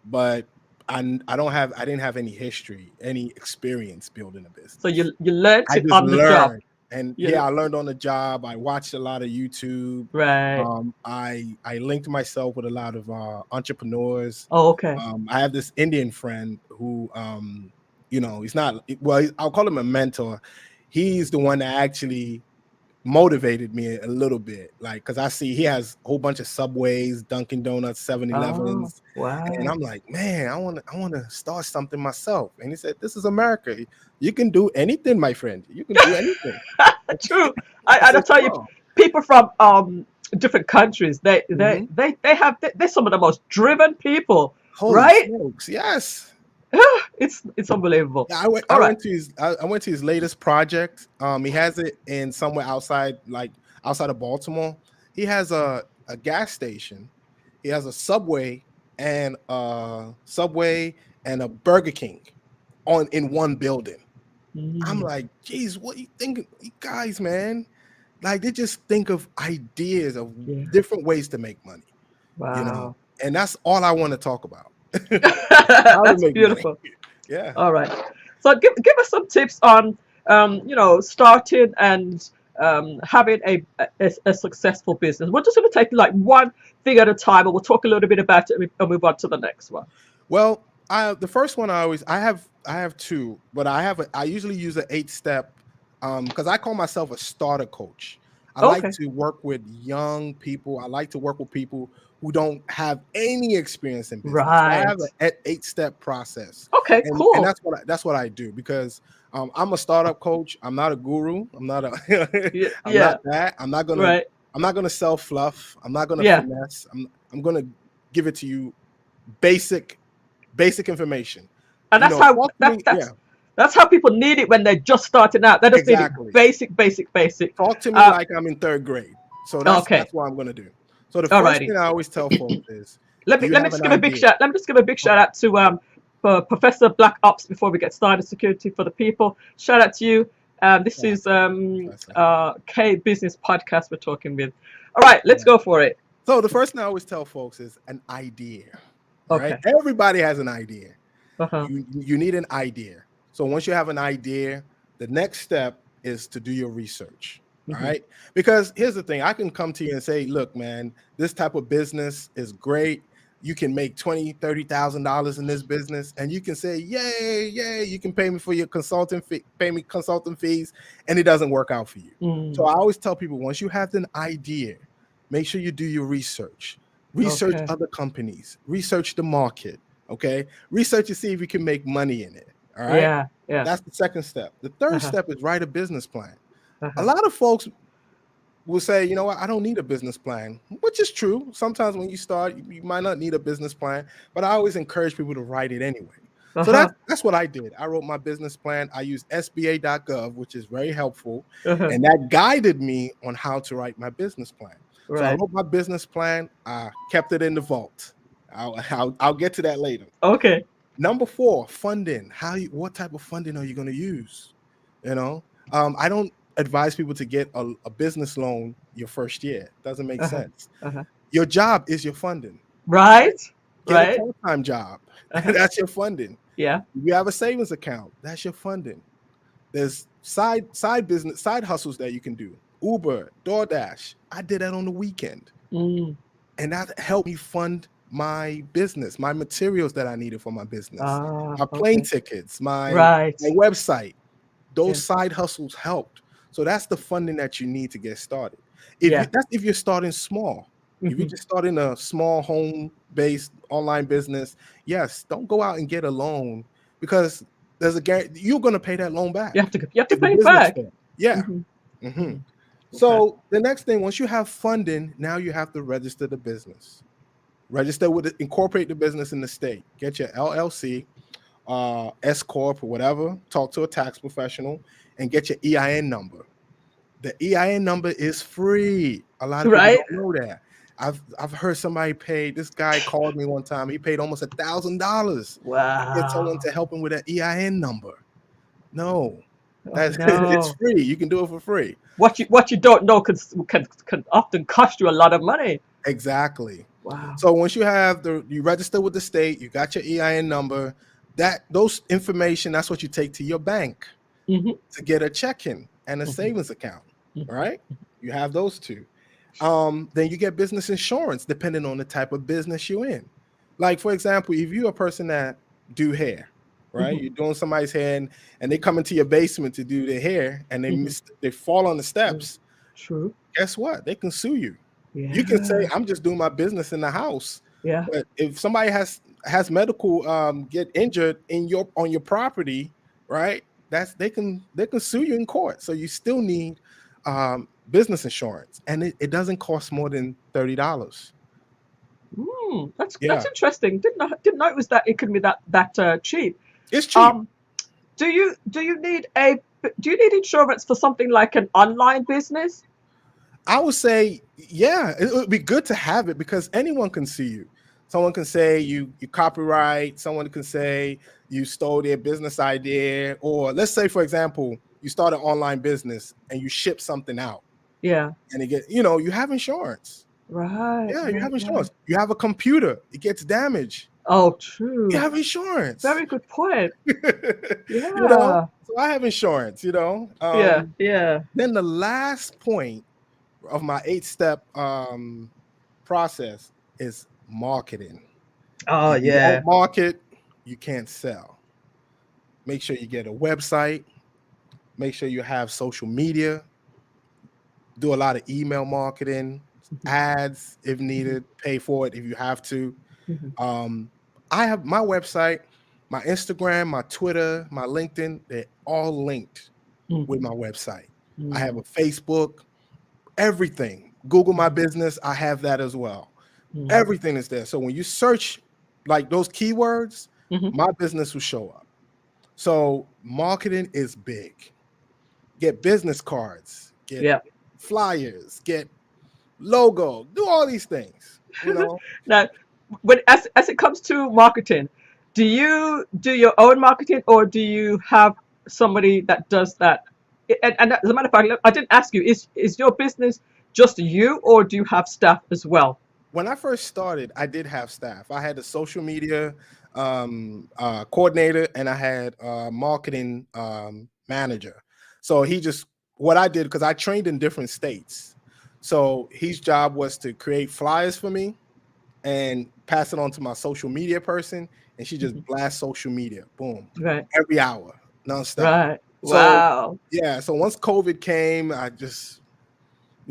But I didn't have any history, any experience building a So business. you learned I it just on the job. learned, and You yeah, I learned on the job. I watched a lot of YouTube. right. I linked myself with a lot of entrepreneurs. Oh, okay. I have this Indian friend who, he's not well. I'll call him a mentor. He's the one that actually motivated me a little bit, like because I see he has a whole bunch of Subways, Dunkin' Donuts, 7 Oh, Elevens, and wow. I'm like, man, I want to start something myself. And he said, "This is America. You can do anything, my friend. You can do anything." True. I I said, tell you, "Come people from different countries, on." they're some of the most driven people, Holy right? smokes! Yes. It's unbelievable. Yeah, All right. I went to his latest project. He has it in somewhere outside, like outside of Baltimore. He has a gas station. He has a Subway and a Burger King on in one building. I'm Mm, like, geez, what you thinking, you guys, man? Like they just think of ideas of yeah. different ways to make money, Wow. and that's all I want to talk about. How to That's make money. beautiful. Yeah. All right. So give us some tips on starting and having a successful business. We're just going to take like one thing at a time, and we'll talk a little bit about it and move on to the next one. Well, the first one I have two, but I usually use an 8 step because I call myself a starter coach. I like Okay. to work with young people. I like to work with people who don't have any experience in business. So I have Right. an 8 step process, Okay. and Cool. that's what I do because I'm a startup coach. I'm not a guru. I'm not a Yeah. I'm Yeah. not that. Right. I'm not gonna sell fluff. I'm not gonna Yeah. finesse. I'm gonna give it to you basic information. And Talk to me. Yeah, that's how people need it when they're just starting out. They just need it exactly. basic, basic, basic. Talk to me Uh, like I'm in third grade. So okay. that's what I'm gonna do. So the first Alrighty. thing I always tell folks is, Let do me you let me have just an give a big idea? shout. Let me just give a big shout Okay. out to for Professor Black Ops before we get started. Security for the people. Shout out to you. This is Awesome. Awesome. K Business Podcast we're talking with. All right, let's Yeah. go for it. So the first thing I always tell folks is an idea. All right. Okay. Everybody has an idea. Uh-huh. You need an idea. So once you have an idea, the next step is to do your research. All Hmm. right. Because here's the thing, I can come to you and say, look, man, this type of business is great. You can make $20,000, $30,000 in this business. And you can say, yay, yay, you can pay me for your consulting fee, pay me consulting fees, and it doesn't work out for you. So Mm, I always tell people once you have an idea, make sure you do your research okay. other companies, research the market. Okay. Research to see if you can make money in it. All right. Yeah. Yeah. That's the second step. The third Uh-huh. step is write a business plan. A Uh-huh. lot of folks will say, you know what, I don't need a business plan, which is true. Sometimes when you start, you might not need a business plan, but I always encourage people to write it anyway. So Uh-huh. that's what I did. I wrote my business plan. I used SBA.gov, which is very helpful, Uh-huh. and that guided me on how to write my business plan. So I Right. wrote my business plan. I kept it in the vault. I'll get to that later. Okay. Number 4, funding. What type of funding are you going to use? You know, I don't advise people to get a business loan your first year. Doesn't make Uh-huh. sense. Uh-huh. Your job is your funding. Right? Right. Get a Right. part-time job. Uh-huh. That's your funding. Yeah. If you have a savings account, that's your funding. There's side business, side hustles that you can do. Uber, DoorDash. I did that on the weekend. Mm. And that helped me fund my business, my materials that I needed for my business, Ah, my plane okay. tickets, my Right. website. Yeah. Those side hustles helped. So that's the funding that you need to get started. Yeah. If you're starting small. If you're Hmm. just starting a small home-based online business, yes, don't go out and get a loan, because there's a guarantee you're going to pay that loan back You have to if the pay it business back. fails. Yeah. Hmm. Mhm. Hmm. Okay. So the next thing, once you have funding, now you have to register the business. Incorporate the business in the state. Get your LLC, S corp or whatever. Talk to a tax professional and get your EIN number. The EIN number is free. A lot of people Right. don't know that. I've heard somebody pay. This guy called me one time. He paid almost $1,000 to get someone Wow. to help him with an EIN number. No, Oh that's it's no. free. You can do it for free. What you don't know can often cost you a lot of money. Exactly. Wow. So once you register with the state, you got your EIN number, those information, that's what you take to your bank Hmm. to get a checking and a Hmm. savings account, Hmm. right? You have those two. Then you get business insurance depending on the type of business you're in. Like, for example, if you're a person that do hair, right? Hmm. You're doing somebody's hair, and they come into your basement to do their hair, and Hmm. they fall on the True. steps. True. Guess what? They can sue you. You can say, Yeah. I'm just doing my business in the house. Yeah. But if somebody has medical get injured on your property, right? They can sue you in court. So you still need business insurance, and it doesn't cost more than $30. That's Yeah, interesting. Didn't know it was that it could be that cheap. it's cheap. Um, do you need insurance for something like an online business? I would say, yeah, it would be good to have it, because anyone can sue you. Someone can say you copyright. Someone can say you stole their business idea. Or let's say, for example, you start an online business and you ship something out, Yeah. and you have insurance. Right. Yeah, you Right. have Right. insurance. You have a computer, it gets damaged. Oh, You true. have insurance. Very good point. you know, Yeah. so I have insurance. Yeah. Yeah. Then the last point of my 8-step process is marketing. Oh, If you don't yeah. market, you can't sell. Make sure you get a website. Make sure you have social media. Do a lot of email marketing, Mhm. ads if Mhm. needed. Pay for it if you have to. Mhm. Um, I have my website, my Instagram, my Twitter, my LinkedIn. They're all linked with my Mhm. website. I have Mhm. a Facebook. Everything. Google my Mhm. business. I have that as well. Mhm. Everything is there. So when you search like those keywords, Mhm. my business will show up. So marketing is big. Get business cards, get Yeah. flyers, get logo, do all these things. Now, when as it comes to marketing, do you do your own marketing or do you have somebody that does that? And as a matter of fact, I didn't ask you, is your business just you or do you have staff as well? When I first started, I did have staff. I had a social media coordinator, and I had a marketing manager. So what I did, because I trained in different states. So his job was to create flyers for me and pass it on to my social media person, and she just Mhm. blasts social media, boom, Right. every hour, nonstop. Right. So Wow. yeah, so once COVID came, I just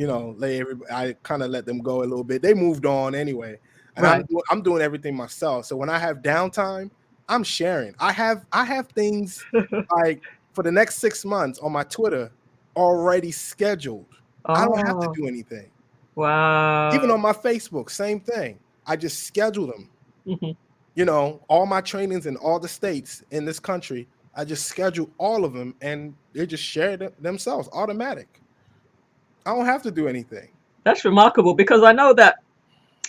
I kind of let them go a little bit. They moved on anyway, and Right. I'm doing everything myself. So when I have downtime, I'm sharing. I have things like for the next 6 months on my Twitter already scheduled. I don't have to Oh, do anything. Even on wow. my Facebook, same thing. I just schedule them. Hmm. You know, all my trainings in all the states in this country, I just schedule all of them and they just share themselves automatic. I don't have to do anything. That's remarkable because I know that,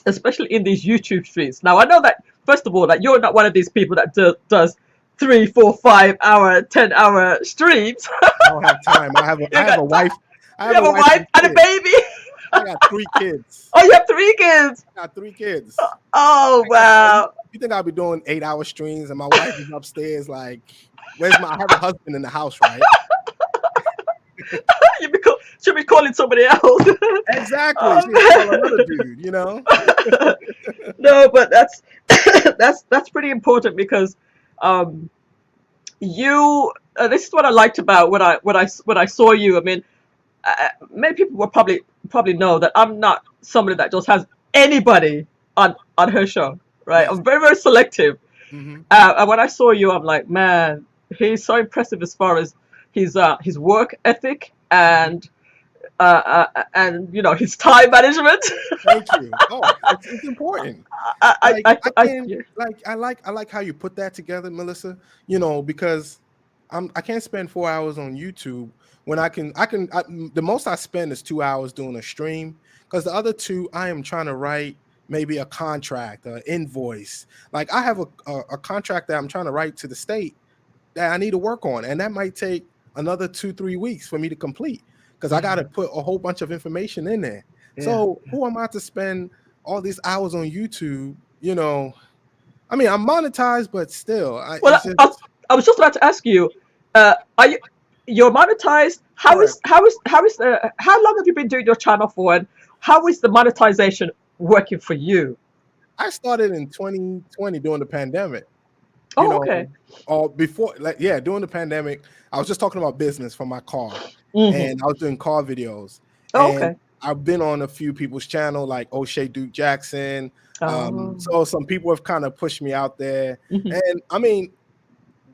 especially in these YouTube streams. Now, I know that, first of all, that you're not one of these people that does 3, 4, 5 hour, 10 hour streams. I don't have time. I You have got a time. wife. I You have have a a wife wife and and a kids. baby. I got 3 kids. Oh, you have 3 kids. I got 3 kids. Oh, I got time. wow. You think I'll be doing 8 hour streams and my wife is upstairs like, where's my? I have a husband in the house, right? Should be calling somebody else. Exactly. She can call Um, another dude, you know? no, but that's that's pretty important because um, you. This is what I liked about when I saw you. I mean, many people will probably know that I'm not somebody that just has anybody on her show, right? Yes. I'm very very selective. Hmm. And when I saw you, I'm like, man, he's so impressive as far as his work ethic and his time management. Thank you. Oh, it's important. Like Yeah. I like how you put that together, Millissa. You know, because I can't spend 4 hours on YouTube when the most I spend is 2 hours doing a stream because the other two I am trying to write maybe a contract, an invoice. Like I have a contract that I'm trying to write to the state that I need to work on, and that might take another 2-3 weeks for me to complete because I got to Mhm. put a whole bunch of information in there. Yeah. So who am I to spend all these hours on YouTube? You know, I mean, I'm monetized, but still, Well, it's just I was just about to ask you, are you're monetized? correct. How long have you been doing your channel for, and how is the monetization working for you? I started in 2020 during the pandemic. You Oh, know, okay. or before, like yeah, during the pandemic, I was just talking about business from my car, Hmm. and I was doing car videos, Oh, and okay. I've been on a few people's channel like O'Shea Duke Jackson. Oh. So some people have kind of pushed me out there, Hmm. and I mean,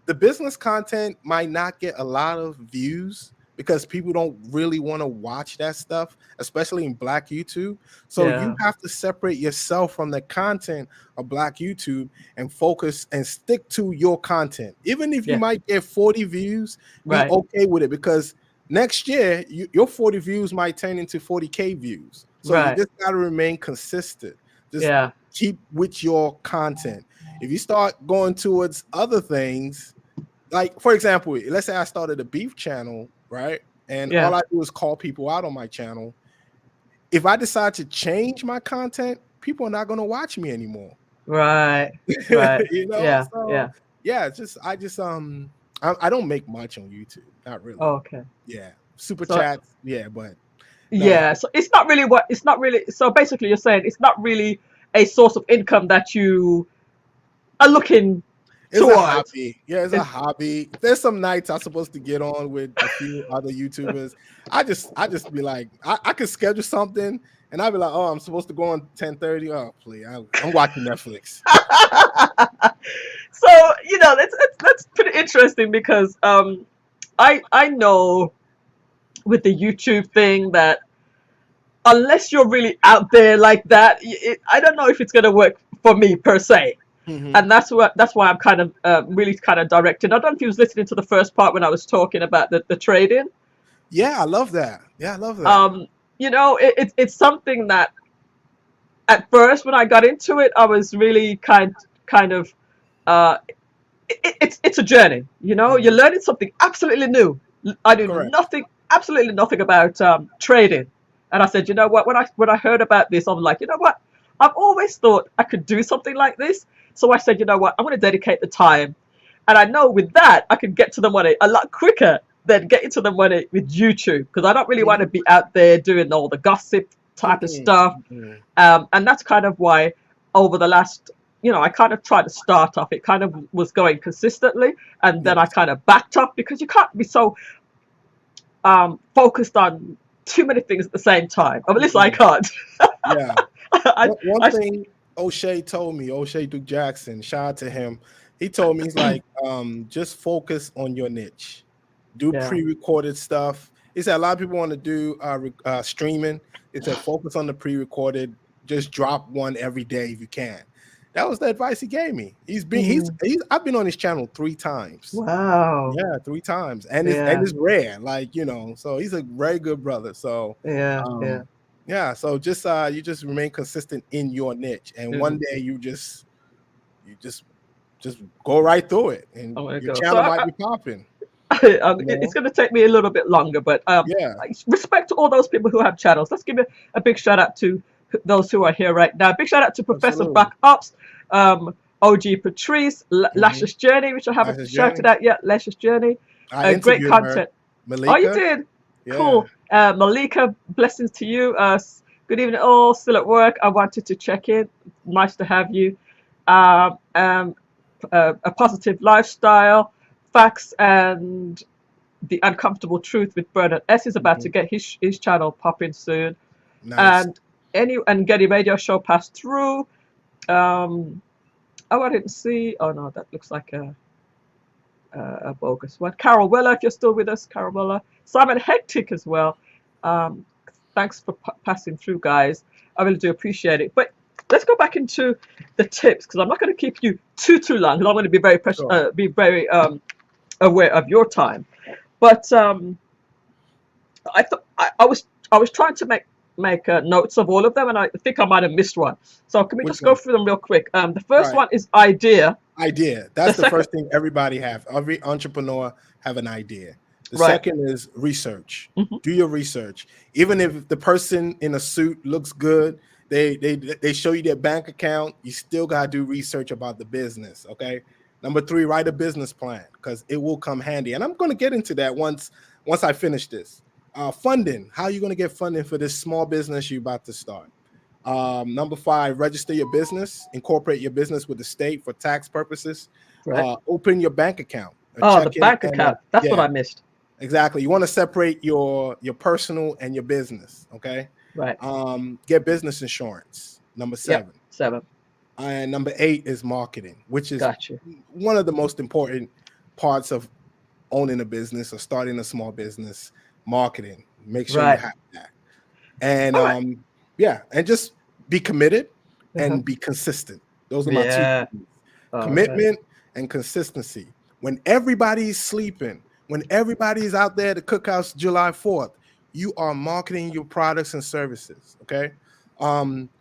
the business content might not get a lot of views because people don't really want to watch that stuff, especially in Black YouTube. So you Yeah. have to separate yourself from the content of Black YouTube and focus and stick to your content. Even if you Yeah. might get 40 views, be Right. okay with it because next year your 40 views might turn into 40K views. So you Right. just got to remain consistent. Just Yeah. keep with your content. If you start going towards other things, like for example, let's say I started a beef channel, right? And all Yeah. I do is call people out on my channel. If I decide to change my content, people are not going to watch me anymore. Right. Right. You know, Yeah. so Yeah. yeah, I don't make much on YouTube, not really. Okay. Yeah, super So chats, yeah, but no, yeah. So it's not really. So basically, you're saying it's not really a source of income that you are looking it's a towards. hobby. Yeah, it's a It's hobby. There's some nights I'm supposed to get on with a few other YouTubers. I just be like, I could schedule something and I'd be like, oh, I'm supposed to go on 10:30. Oh, please. I'm watching Netflix. so that's pretty interesting because I know with the YouTube thing that unless you're really out there like that, I don't know if it's gonna work for me per se. Mhm. And that's why I'm kind of really kind of directing. I don't know if you was listening to the first part when I was talking about the trading. Yeah, I love that. Yeah, I love that. Um, it's something that at first when I got into it, I was really kind of uh, it's a journey. You're Mhm. learning something absolutely new. I knew Correct. absolutely nothing about trading, and I said, you know what? When I heard about this, I'm like, you know what? I've always thought I could do something like this. So I said, you know what? I'm going to dedicate the time, and I know with that I can get to the money a lot quicker than getting to the money with YouTube because I don't really want to Mhm. be out there doing all the gossip type of Mm-mm, stuff. mm-mm. And that's kind of why over the last, I kind of tried to start off. It kind of was going consistently, and then I Yes. kind of backed up because you can't be so focused on too many things at the same time. At least I Mm-mm. can't. Yeah. I, One I, thing O'Shea told me, O'Shea Duke Jackson, shout out to him. He told me he's like, just focus on your niche. Do yeah, pre-recorded stuff He said a lot of people want to do streaming. He said focus on the pre-recorded. Just drop one every day if you can. That was the advice he gave me. I've been on his channel 3 times. Wow. Yeah, 3 times, and Yeah. it's rare, like so he's a very good brother. So, Yeah. Yeah. yeah. So just you just remain consistent in your niche, and one Mhm. day you just go right through it, and I'm gonna your go. channel might be popping. You It's know? going to take me a little bit longer, but Yeah. respect to all those people who have channels. Let's give a big shout out to those who are here right now. Big shout out to Professor Absolutely. Backups, OG Patrice, Mm-hmm. Lashes Journey, which I haven't Lashes shouted Journey. out yet. Lashes Journey, I great interviewed her, content. Oh, you Malika. did? Yeah. Cool. Malika, blessings to you. Good evening, all. Still at work. I wanted to check in. Nice to have you. Um, um, a positive lifestyle, facts, and the uncomfortable truth with Bernard S is about Mm-hmm. to get his channel popping soon, Nice. and Getty Radio Show passed through. Oh, I didn't see. Oh no, that looks like a bogus one. Carol Weller, if you're still with us, Carol Weller. Simon Hectic as well. Um, Thanks for passing through, guys. I really do appreciate it. But let's go back into the tips because I'm not going to keep you too long because I'm going to be Sure. be very aware of your time. But I thought I was trying to make notes of all of them, and I think I might have missed one. So can we Which just go one? through them real quick? The All first right. one is idea. Idea. The That's the second, first thing everybody have. Every entrepreneur have an idea. The right? second is research. Hmm. Do your research. Even if the person in a suit looks good, they show you their bank account, you still gotta do research about the business. Okay. Number 3, write a business plan because it will come handy. And I'm gonna get into that once I finish this. Funding. How are you gonna get funding for this small business you're about to start? Number 5, register your business, incorporate your business with the state for tax purposes. Right. Open your bank account, a Oh, the checking bank and a, account. That's what yeah, I missed. exactly. You want to separate your personal and your business. Okay. Right. Get business insurance. Number Yep. 7. 7. And number 8 is marketing, which is Gotcha. one of the most important parts of owning a business or starting a small business. Marketing. Make sure you Right. have that. And All right. yeah, and just be committed Uh-huh. and be consistent. Those are my 2 Yeah. keys. All right. Commitment and consistency. When everybody's sleeping, when everybody's out there at the cookhouse July 4th, you are marketing your products and services. Okay.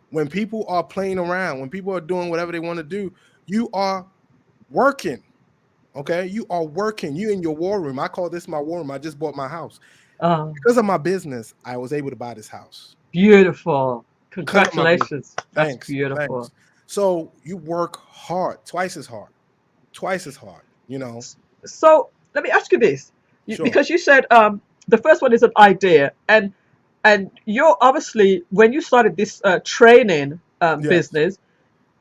When people are playing around, when people are doing whatever they want to do, you are working. Okay. You are working. You in your war room. I call this my war room. I just bought my house. Because of my business, I was able to buy this house. Beautiful. Because of my business. Congratulations. That's Thanks. beautiful. Thanks. So you work hard, twice as hard, So let me ask you this, Sure. because you said the first one is an idea, and you're obviously when you started this training Yes. business,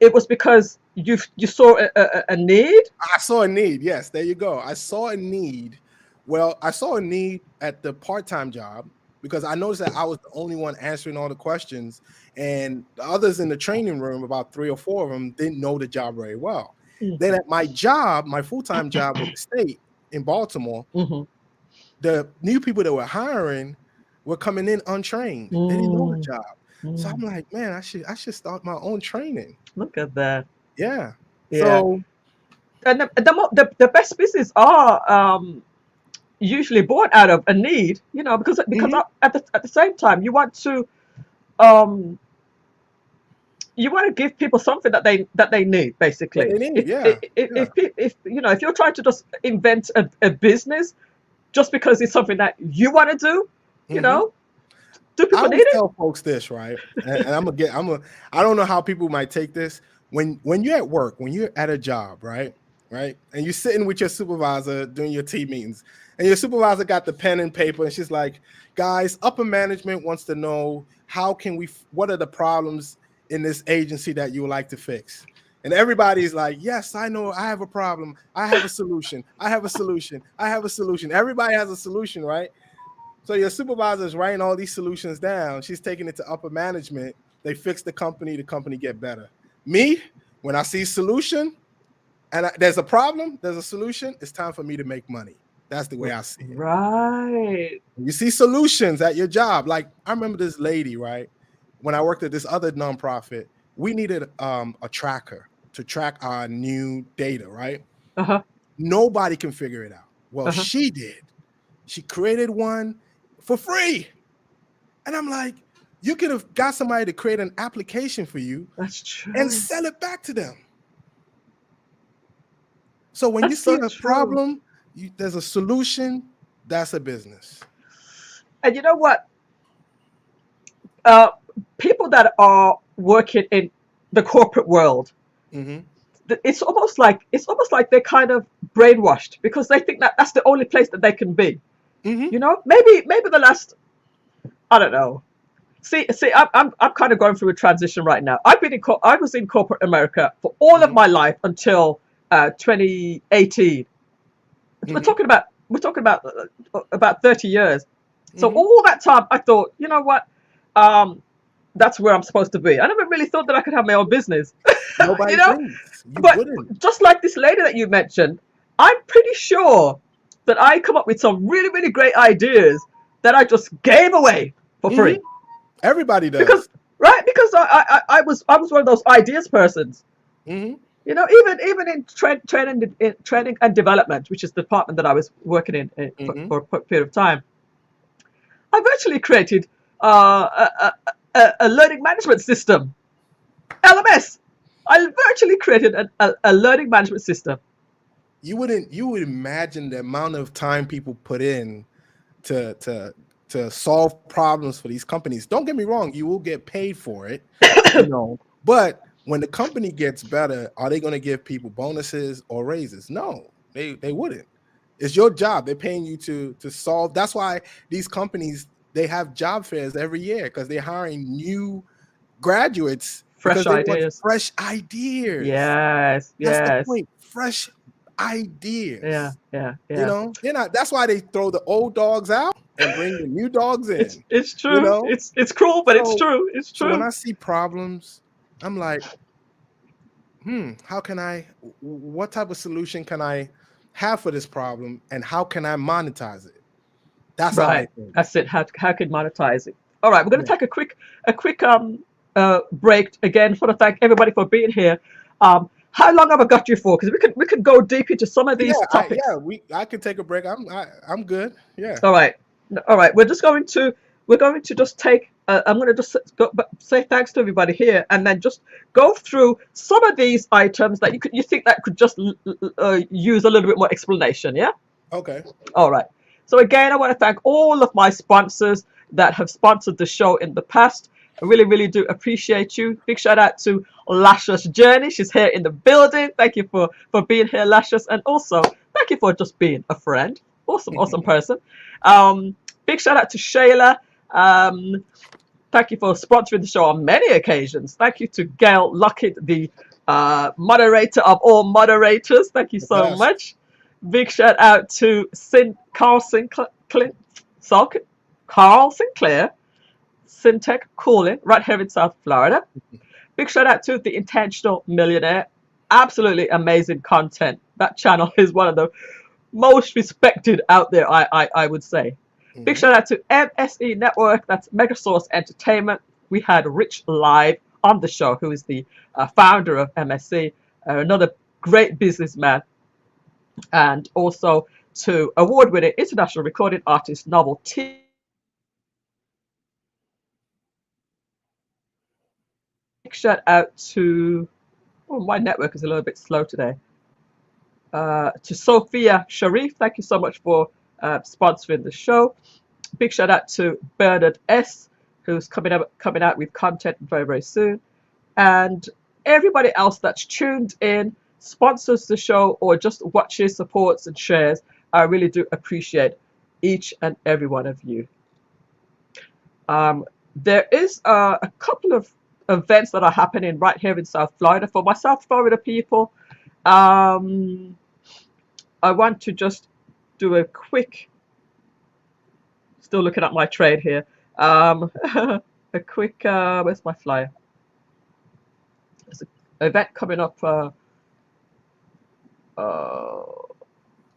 it was because you saw a need. I saw a need. Yes, there you go. I saw a need. Well, I saw a need at the part-time job because I noticed that I was the only one answering all the questions, and the others in the training room, about 3 or 4 of them, didn't know the job very well. Then Hmm. at my job, my full-time job with the state in Baltimore, Hmm. the new people that were hiring were coming in untrained. They didn't know the Mm, job. So I'm mm. like, man, I should start my own training. Look at that. Yeah. Yeah. So And the best business are usually born out of a need, because mhm, at the same time um you want to give people something that they need that basically. they need. Yeah. Yeah. If you're trying to just invent a business just because it's something that you want to do, you Mhm. know, do I people need always it? tell folks this, right? And I don't know how people might take this. When you're at work, when you're at a job, right? Right? And you're sitting with your supervisor doing your team meetings, and your supervisor got the pen and paper, and she's like, guys, upper management wants to know what are the problems in this agency that you would like to fix? And everybody's like, yes, I know, I have a problem. I have a solution. I have a solution. I have a solution. Everybody has a solution, right? So your supervisor is writing all these solutions down. She's taking it to upper management. They fix the company get better. Me, when I see solution and there's a problem, there's a solution, it's time for me to make money. That's the way I see it. Right. You see solutions at your job. Like I remember this lady, right? When I worked at this other nonprofit, we needed a tracker to track our new data, right? Uh-huh. Nobody can figure it out. Well, Uh-huh. she did. She created one for free. And I'm like, you could have got somebody to create an application for you That's and true. sell it back to them. So when you That's see so a true. problem, there's a solution, that's a business. And you know what? Uh, People that are working in the corporate world, Mm-hmm. it's almost like they're kind of brainwashed because they think that that's the only place that they can be. Mm-hmm. You know, maybe the last, I don't know. See, I'm kind of going through a transition right now. I was in corporate America for all of Mm-hmm. my life until 2018. Mm-hmm. We're talking about 30 years. So Mm-hmm. all that time, I thought, you know what, um, that's where I'm supposed to be. I never really thought that I could have my own business, you Nobody know. thinks. You But wouldn't. just like this lady that you mentioned, I'm pretty sure that I come up with some really, really great ideas that I just gave away for Mm-hmm. free Everybody because, does. right? Because I was one of those ideas persons. Mm-hmm. You know, even in training and development, which is the department that I was working in Mm-hmm. for a period of time, I've actually created a learning management system, LMS. I virtually created a learning management system. You would imagine the amount of time people put in to solve problems for these companies. Don't get me wrong, you will get paid for it, but when the company gets better, are they going to give people bonuses or raises? No, they wouldn't. It's your job. They're paying you to solve. That's why these companies, they have job fairs every year because they're hiring new graduates Fresh because they want ideas. fresh ideas. Yes, That's the yes. point. Fresh Yeah, ideas. yeah, yeah. They're not. That's why they throw the old dogs out and bring the new dogs It's in. it's You true. know. It's cruel, but it's So true. It's so when true. I see problems, I'm like, how can what type of solution can I have for this problem, and how can I monetize it? That's how I Right. think. That's it. How can monetize it? All right, we're going to Yeah. take a quick break again. Want to thank everybody for being here. How long have I got you for? Because we could go deep into some of these topics. I can take a break. I'm good. Yeah. All right, all right. We're going to just take. I'm going to just say thanks to everybody here, and then just go through some of these items that you think that could just use a little bit more explanation. Yeah. Okay. All right. So again, I want to thank all of my sponsors that have sponsored the show in the past. I really, really do appreciate you. Big shout out to Lashes Journey. She's here in the building. Thank you for being here, Lashes, and also thank you for just being a friend. Awesome, awesome person. Um, Big shout out to Shayla. Um, Thank you for sponsoring the show on many occasions. Thank you to Gail Luckett, the moderator of all moderators. Thank you The so best. much. Big shout out to Carl Sinclair, Syntech Cooling, right here in South Florida. Big shout out to The Intentional Millionaire. Absolutely amazing content. That channel is one of the most respected out there, I would say. Big Mhm. shout out to MSE Network, that's Megasource Entertainment. We had Rich live on the show, who is the founder of MSE, another great businessman, and also to award-winning international recording artist, novelty. Big shout out to, oh, my network is a little bit slow today. To Sophia Sharif, thank you so much for sponsoring the show. Big shout out to Bernard S, who's coming out with content very, very soon. And everybody else that's tuned in, sponsors the show, or just watches, supports, and shares. I really do appreciate each and every one of you. There is a couple of events that are happening right here in South Florida. For my South Florida people, um, I want to just do a quick, still looking at my trade here. A quick, where's my flyer? There's an event coming up. Uh,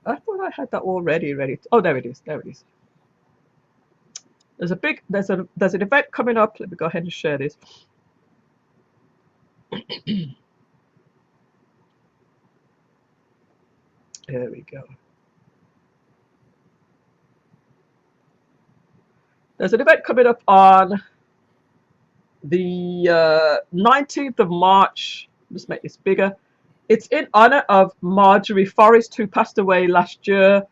I thought I had that already ready. Oh, there it is. There it is. There's an event coming up. Let me go ahead and share this. There we go. There's an event coming up on the 19th of March. Just make this bigger. It's in honor of Marjorie Forrest, who passed away last year.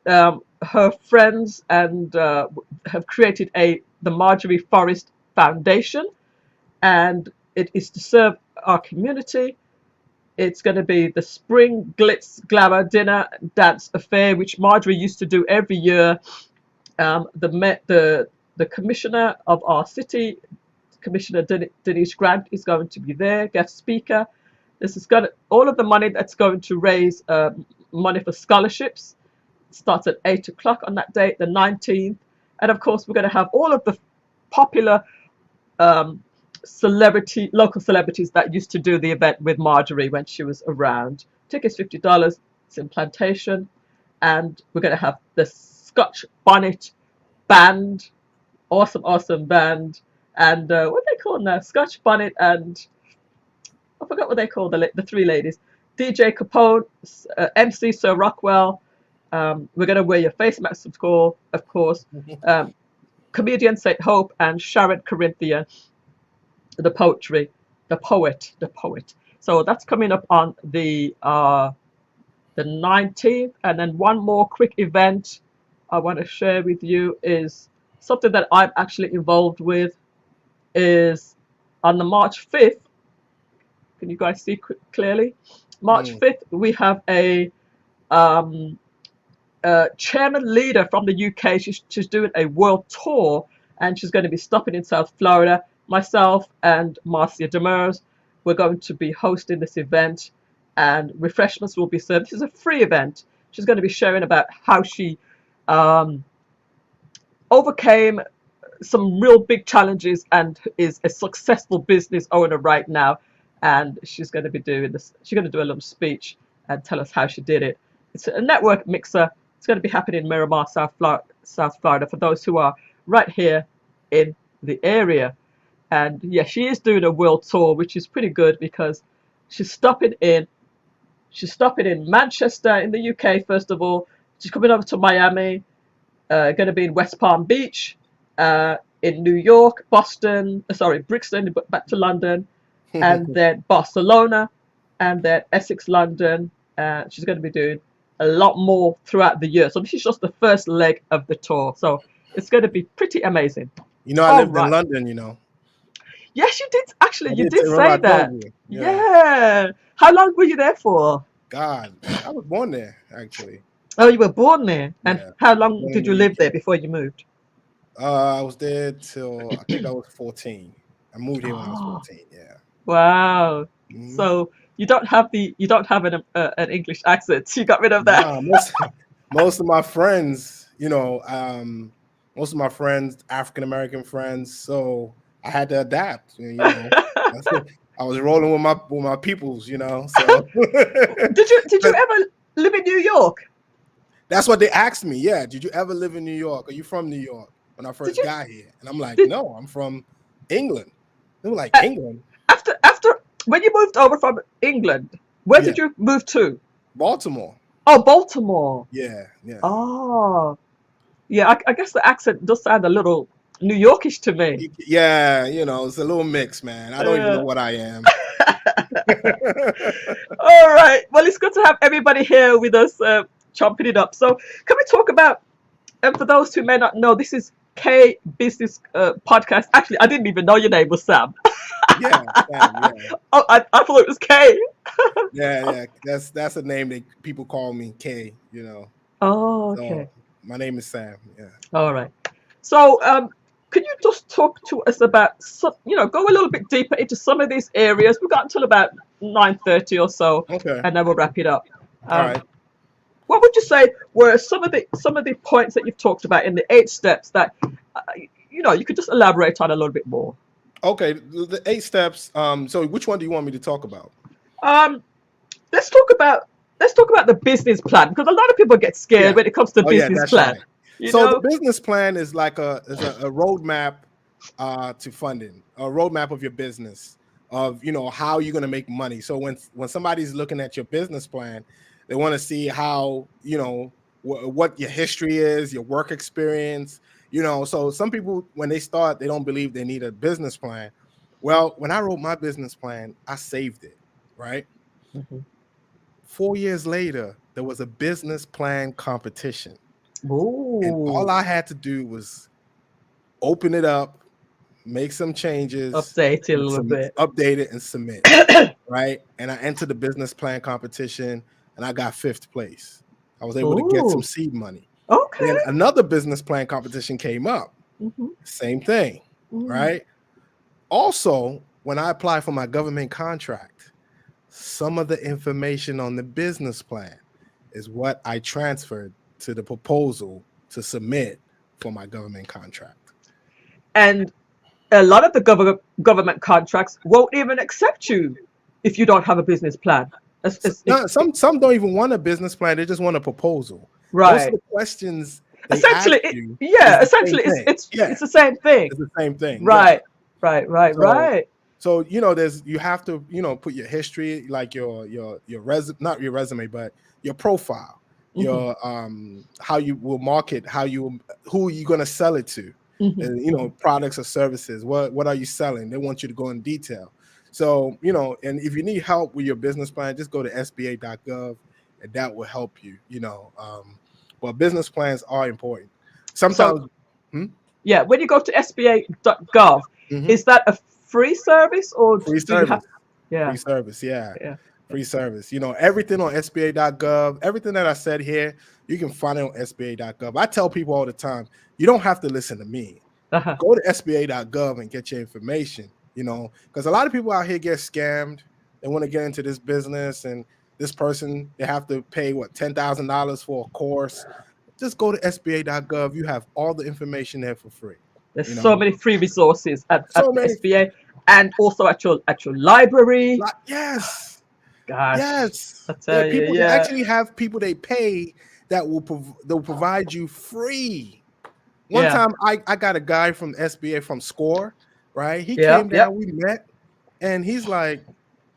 Her friends and have created the Marjorie Forrest Foundation, and it is to serve our community. It's going to be the Spring Glitz Glamour Dinner Dance Affair, which Marjorie used to do every year. The commissioner of our city, Commissioner Denise Grant, is going to be there, guest speaker. This is got all of the money that's going to raise money for scholarships. It starts at 8 o'clock on that date, the 19th. And of course, we're going to have all of the popular local celebrities that used to do the event with Marjorie when she was around. Tickets $50. It's in Plantation. And we're going to have the Scotch Bonnet Band. Awesome band. And what they call now? Scotch Bonnet and I forgot what they call the three ladies. DJ Capone, MC Sir Rockwell. We're going to wear your face masks, of course. Comedian St. Hope and Sharon Corinthia, the poet. So that's coming up on the 19th. And then one more quick event I want to share with you is something that I'm actually involved with. Is on the March 5th. Can you guys see clearly? March 5th, we have a chairman leader from the UK. She's doing a world tour, and she's going to be stopping in South Florida. Myself and Marcia Demers, we're going to be hosting this event, and refreshments will be served. This is a free event. She's going to be sharing about how she overcame some real big challenges and is a successful business owner right now. And she's going to be doing this. She's going to do a little speech and tell us how she did it. It's a network mixer. It's going to be happening in Miramar, South Florida, for those who are right here in the area. And yeah, she is doing a world tour, which is pretty good because she's stopping in Manchester in the UK first of all. She's coming over to Miami, going to be in West Palm Beach, in New York, Brixton, back to London, and then Barcelona, and then Essex, London. She's going to be doing a lot more throughout the year. So this is just the first leg of the tour. So it's going to be pretty amazing. I lived in London, Yes, you did. Actually, you did say that. Yeah. How long were you there for? God, I was born there, actually. Oh, you were born there. And how long did you live there before you moved? I was there till I think I was 14. I moved here when I was 14. Yeah. Wow. So you don't have an English accent. You got rid of that. Nah, most of my friends, African American friends, so I had to adapt. I was rolling with my peoples, So Did you ever live in New York? That's what they asked me. Yeah. Did you ever live in New York? Are you from New York? When I first got here, and I'm like, no, I'm from England. They were like, England. After when you moved over from England, where did you move to? Baltimore. Oh, Baltimore. Yeah. Oh, yeah. I guess the accent does sound a little New Yorkish to me. Yeah, it's a little mix, man. I don't even know what I am. All right. Well, it's good to have everybody here with us, chomping it up. So, can we talk about? And for those who may not know, this is K Business Podcast. Actually, I didn't even know your name was Sam. Yeah. Oh, I thought it was K. Yeah. That's a name that people call me, K. Oh, okay. So my name is Sam. Yeah. All right. So, can you just talk to us about go a little bit deeper into some of these areas? We've got until about 9:30 or so, and then we'll wrap it up. All right. What would you say were some of the points that you've talked about in the 8 steps that you could just elaborate on a little bit more? Okay, the 8 steps. So which one do you want me to talk about? Let's talk about let's talk about the business plan, because a lot of people get scared Yeah. when it comes to Oh yeah, business that's plan. right. You So the know? business plan is like a roadmap to funding, a roadmap of your business, of how you're going to make money. So when somebody's looking at your business plan, they want to see how what your history is, your work experience. So some people, when they start, they don't believe they need a business plan. Well, when I wrote my business plan, I saved it, right? Mhm. 4 years later, there was a business plan competition. And all Ooh, I had to do was open it up, make some changes, update it a and little bit. update it and submit. Right. And I entered the business plan competition and I got fifth place. I was able to get some Ooh, seed money. Then okay. another business plan competition came up. Hmm. Same thing. Mm. Right. Also, when I applied for my government contract, some of the information on the business plan is what I transferred to the proposal to submit for my government contract. And a lot of the government contracts won't even accept you if you don't have a business plan. So, no, some don't even want a business plan; they just want a proposal. Most of Right. the questions they ask Essentially, you is yeah. the same Essentially, thing. it's Yeah, the same thing. it's the same thing. Yeah. Right. Right. Right. So Right. there's you have to put your history, like your resume, not your resume, but your profile, Hmm. your how you will market, who are you going to sell it to, Hmm. and Hmm. products or services. What are you selling? They want you to go in detail. So and if you need help with your business plan, just go to sba.gov, and that will help you. But business plans are important. So Sometimes. Hmm? yeah, when you go to sba.gov, Mhm. is that a free service, or Free do you have? service. Yeah. Free service, yeah. Yeah. Yeah. Free service. Everything on SBA.gov, everything that I said here, you can find it on SBA.gov. I tell people all the time, you don't have to listen to me. Uh-huh. Go to SBA.gov and get your information, because a lot of people out here get scammed. They want to get into this business, and this person, they have to pay $10,000 for a course. Just go to SBA.gov. You have all the information there for free. There's You so know, many free resources so at the many. SBA, and also at your library. Yes. Gosh, Yes, I tell you, people. They yeah. actually have people they pay that they'll provide you free. One Yeah. time, I got a guy from SBA from Score, right? He Yeah. came Yeah. down, we met, and he's like,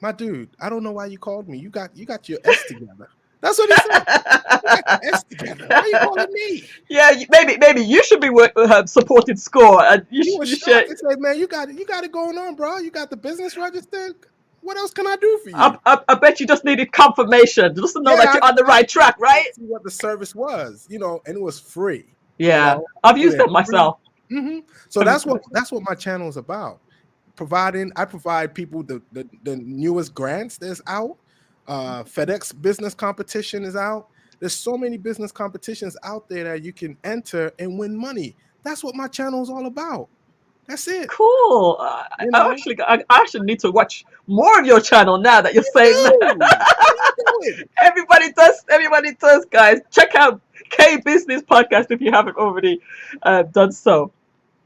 "My dude, I don't know why you called me. You got your S together." That's what he said. You got your S together. Why are you calling me? Yeah, maybe you should be supporting Score, and He was you should. shocked. He said, "Man, you got it going on, bro. You got the business registered. What else can I do for you?" I bet you just needed confirmation just to know that Yeah, you're on the I right track, to right? see what the service was, and it was free. Yeah, I've So used they're them free. myself. So I've used that's them what myself. that's what my channel is about. I provide people the newest grants that's out. FedEx business competition is out. There's so many business competitions out there that you can enter and win money. That's what my channel is all about. That's it. Cool. You know, I actually need to watch more of your channel now that you're you saying that. do. What are you doing? Everybody does. Everybody does, guys. Check out K Business Podcast if you haven't already done so.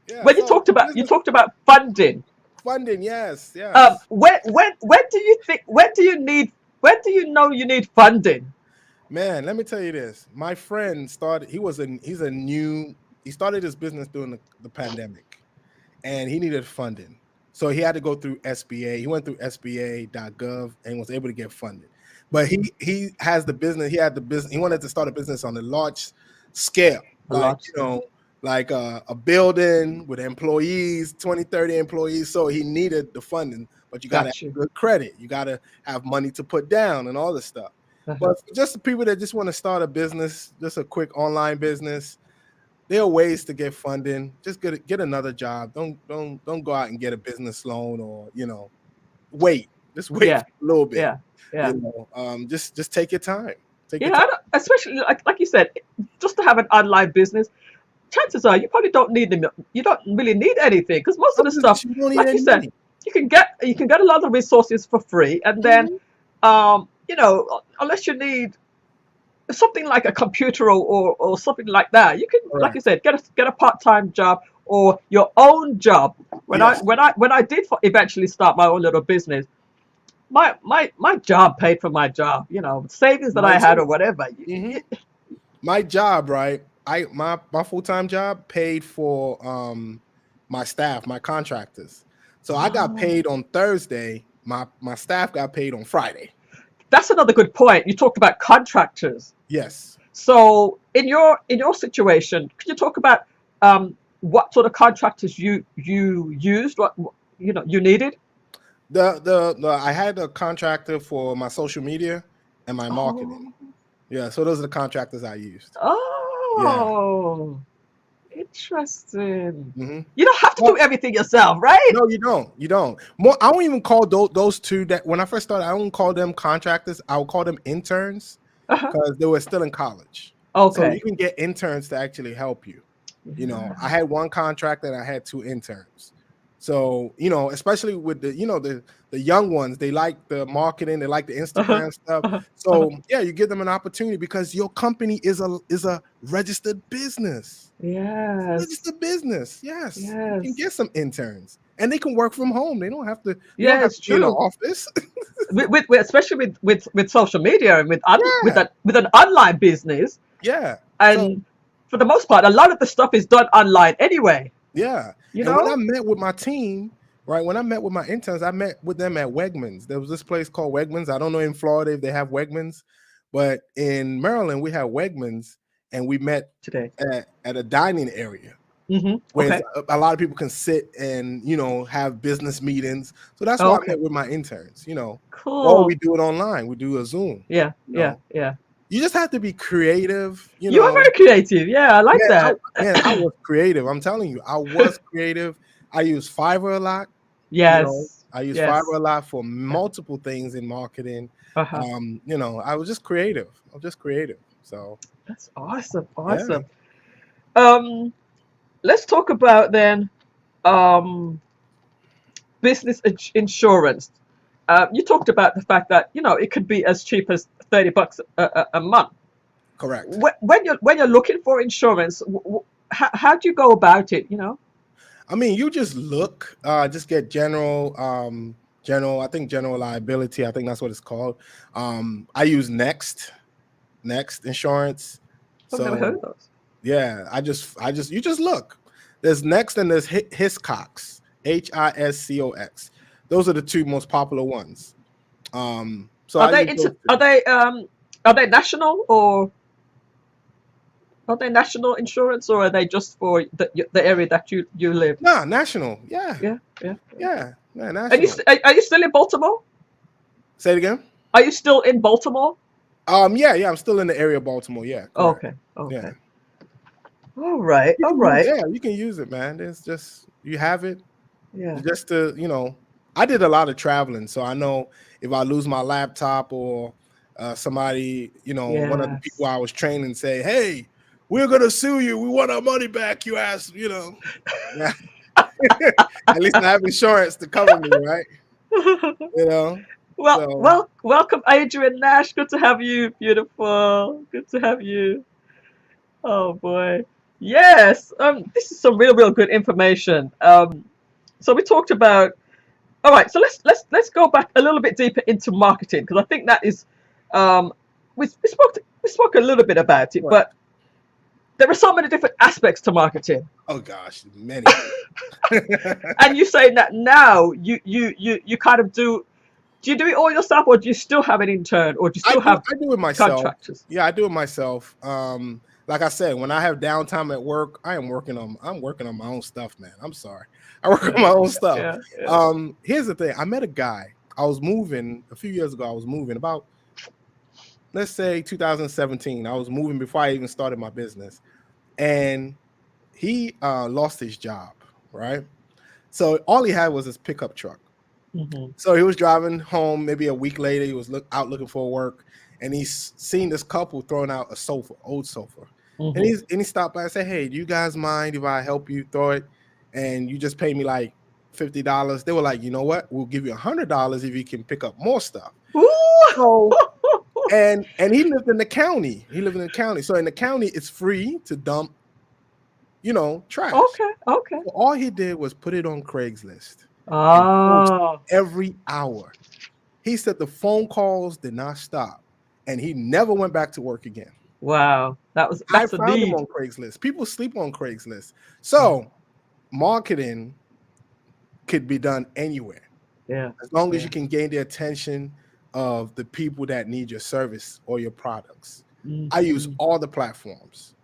Yeah. When So the you business talked about funding. funding, yes, yes. When do you know you need funding? Man, let me tell you this. My friend started, he started his business during the pandemic, and he needed funding. So he had to go through SBA. He went through SBA.gov and was able to get funded. But he has the business, he had the business, he wanted to start a business on a large scale, A like, lot scale. like a building with employees, 20, 30 employees. So he needed the funding, but you got to Got have you. good credit. You got to have money to put down and all this stuff. Uh-huh. But for just the people that just want to start a business, just a quick online business, there are ways to get funding. Just get another job. Don't go out and get a business loan, or wait. Just wait Yeah. for a little bit. Yeah. Yeah. Just take your time. Take your Yeah. time. Especially like you said, just to have an online business. Chances are you probably don't need them. You don't really need anything, because most of Some the stuff, business you don't need like you any said, money. you can get a lot of resources for free, and then Mhm. unless you need something like a computer, or something like that, you can, like you Correct. said, get a part-time job or your own job. Yes. When I did eventually start my own little business, my job paid for my job. You know, savings that I Mine had or too. whatever. Hmm. My job, right? My full-time job paid for my staff, my contractors. So I got Oh, paid on Thursday. My staff got paid on Friday. that's another good point. You talked about contractors. Yes. So in your situation, could you talk about what sort of contractors you used? What you know you needed? The I had a contractor for my social media and my marketing. Oh, Yeah, so those are the contractors I used. Yeah. oh, interesting. Hmm. You don't have to do Well, everything yourself, right? no, you don't. You don't. More, I don't even call those two that when I first started, I don't call them contractors. I would call them interns Uh-huh. because they were still in college. So you Okay. can get interns to actually help you. You know, I Yeah. had one contract and I had two interns. So, you know, especially with the young ones, they like the marketing, they like the Uh-huh. Instagram stuff. Uh-huh. Uh-huh. So yeah, you give them an opportunity because your company is a registered business. It's a Yes. registered business. Yes. You can Yes. get some interns and they can work from home. They don't have to, you don't Yeah, have it's to be in the true. office. Especially with social media and Yeah. with an online business, Yeah. So and for the most part, a lot of the stuff is done online anyway. yeah. You And when I know. met with my team, right, when I met with my interns, I met with them at Wegmans. There was this place called Wegmans. I don't know in Florida if they have Wegmans, but in Maryland, we have Wegmans, and we met Today. at a dining area where Okay. a lot of people can sit and, you know, have business meetings. So that's why I Okay. met with my interns, you know, or we Cool. do it online. We do a Zoom, Yeah. you Yeah. know. Yeah. You just have to be creative, you You are know. very creative. Yeah, I like Man, that. I was creative. I'm telling you, I was creative. I use Fiverr a lot. You know, Yes. I use Fiverr Yes. a lot for Yeah. multiple things in marketing. Uh-huh. You know, I was just creative. I'm just creative. So That's awesome. yeah, Awesome. Um, let's talk about then business insurance. You talked about the fact that you know it could be as cheap as $30 a month. correct. When you're looking for insurance, how do you go about it? You know. I mean, you just look, just get general. I think general liability. I think that's what it's called. I use Next Insurance. I've never heard So of those. yeah, you just look. There's Next and there's Hiscox, Hiscox. Those are the two most popular ones. So I use those two. Are they national or are they national insurance or are they just for the area that you live? Nah, national. Yeah, Yeah, yeah. yeah, And national. are you still in Baltimore? Say it again. Are you still in Baltimore? Yeah, I'm still in the area of Baltimore. Yeah, correct. Okay, Yeah, okay. All right, you all can use. right. Yeah, you can use it, man. It's just you have it. Yeah. Just to, you know, I did a lot of traveling, so I know if I lose my laptop or somebody, you know, one of the people Yes. I was training say, "Hey, we're gonna sue you. We want our money back." You ask, you know, yeah. At least I have insurance to cover me, right? You know, so Welcome, Adrian Nash. Good to have you, beautiful. Good to have you. Oh boy. Yes. This is some real good information. So we talked about. All right. So let's go back a little bit deeper into marketing because I think that is, um, we spoke a little bit about it, correct. but there are so many different aspects to marketing. Oh gosh, many. And you saying that now you kind of do you do it all yourself or do you still have an intern or do you still have I do it myself. contractors? Yeah, I do it myself. Like I said, when I have downtime at work, I'm working on my own stuff, man. I'm sorry. I work on Yeah, my own stuff. yeah, yeah. Here's the thing. I met a guy. I was moving a few years ago. I was moving about, let's say 2017. I was moving before I even started my business. And he lost his job, right? So all he had was his pickup truck. Hmm. So he was driving home maybe a week later. He was out looking for work, and he's seen this couple throwing out a sofa, old sofa. And Hmm. he stopped by and said, "Hey, do you guys mind if I help you throw it? And you just pay me like $50?" They were like, "You know what? We'll give you $100 if you can pick up more stuff." So and he lived in the county. He lived in the county. So in the county, it's free to dump, you know, trash. Okay, okay. So all he did was put it on Craigslist and post Oh, every hour. He said the phone calls did not stop, and he never went back to work again. Wow. I That's a found him need. on Craigslist. People sleep on Craigslist. Yeah. So marketing could be done anywhere Yeah. as long as Yeah. you can gain the attention of the people that need your service or your products. I use Mm-hmm. all the platforms.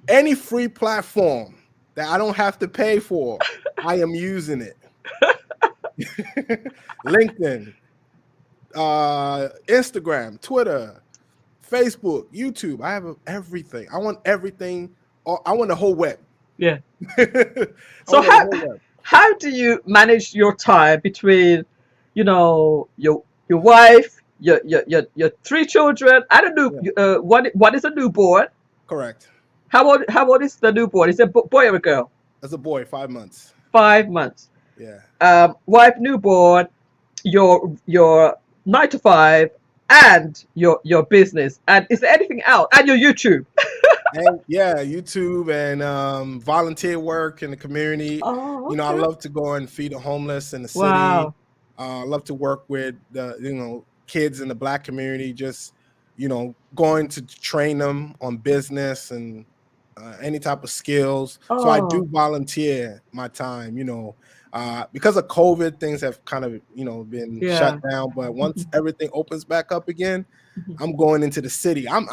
Any free platform that I don't have to pay for, I am using it. LinkedIn, Instagram, Twitter, Facebook, YouTube. I have everything. I want everything. I want the whole web. Yeah. I So want the whole web. how do you manage your time between, your wife, your three children, and a new Yeah, one is a newborn. correct. How old is the newborn? Is it a boy or a girl? As a boy, 5 months. 5 months. Yeah. Wife, newborn, your 9 to 5, and your business. And is there anything else? And your YouTube. And yeah, YouTube and volunteer work in the community. Oh, I okay. love to go and feed the homeless in the city. Wow. I love to work with the kids in the Black community. Just going to train them on business and any type of skills. So I do Oh, volunteer my time. Because of COVID, things have kind of been shut yeah. down. But once Mhm, everything opens back up again, mhm. I'm going into the city. I'm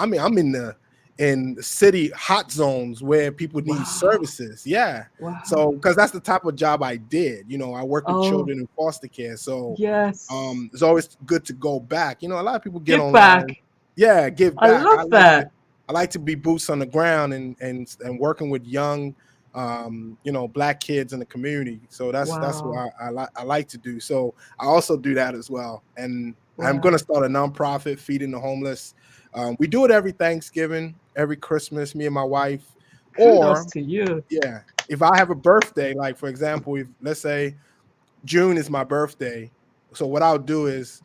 in the city hot zones where people need Wow. services. Yeah. So Wow. because that's the type of job I did. I work with Oh, children in foster care. So yes. it's always good to go back. A lot of people get Give online. back. Yeah, give I back. love that. I like to be boots on the ground and working with young Black kids in the community. So that's what Wow. I like to do. So I also do that as well. And I'm going Wow. to start a nonprofit feeding the homeless. We do it every Thanksgiving, every Christmas, me and my wife. Kudos Or to you. yeah, if I have a birthday, like for example, if let's say June is my birthday, so what I'll do is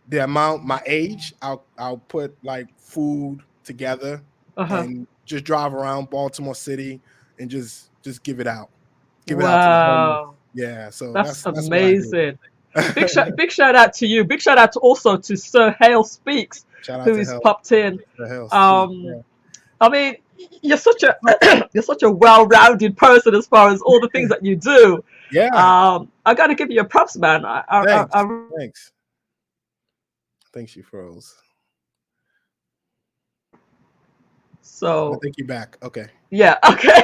the amount, my age, I'll put like food together Uh-huh. and just drive around Baltimore City and just give it out to the homeless. Wow. Yeah, so That's that's what I do. amazing. Big shout out to you. Big shout out also to Sir Hale Speaks, Shout out who to is Health, popped in. the Health Speak. Um, Yeah. I mean, you're such a So, you're such a well-rounded person as far as all the things that you do. yeah, I got to give you a props, man. thanks, thanks, thanks. You froze. I So think you back. Okay. yeah, okay.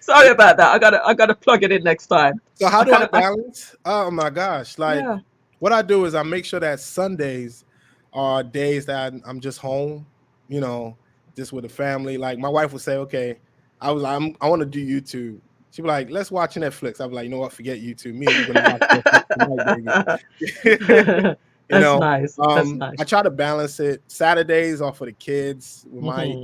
Sorry about that. I gotta plug it in next time. So how I do kind I of I, balance? Oh my gosh! Like yeah. what I do is I make sure that Sundays are days that I'm just home, you know, just with the family. Like my wife would say, "Okay," I want to do YouTube. She'd be like, "Let's watch Netflix." I'd be like, "You know what? Forget YouTube. Me and you're gonna watch Netflix tonight, baby." you That's know, nice. That's I nice. try to balance it. Saturdays are for the kids. We might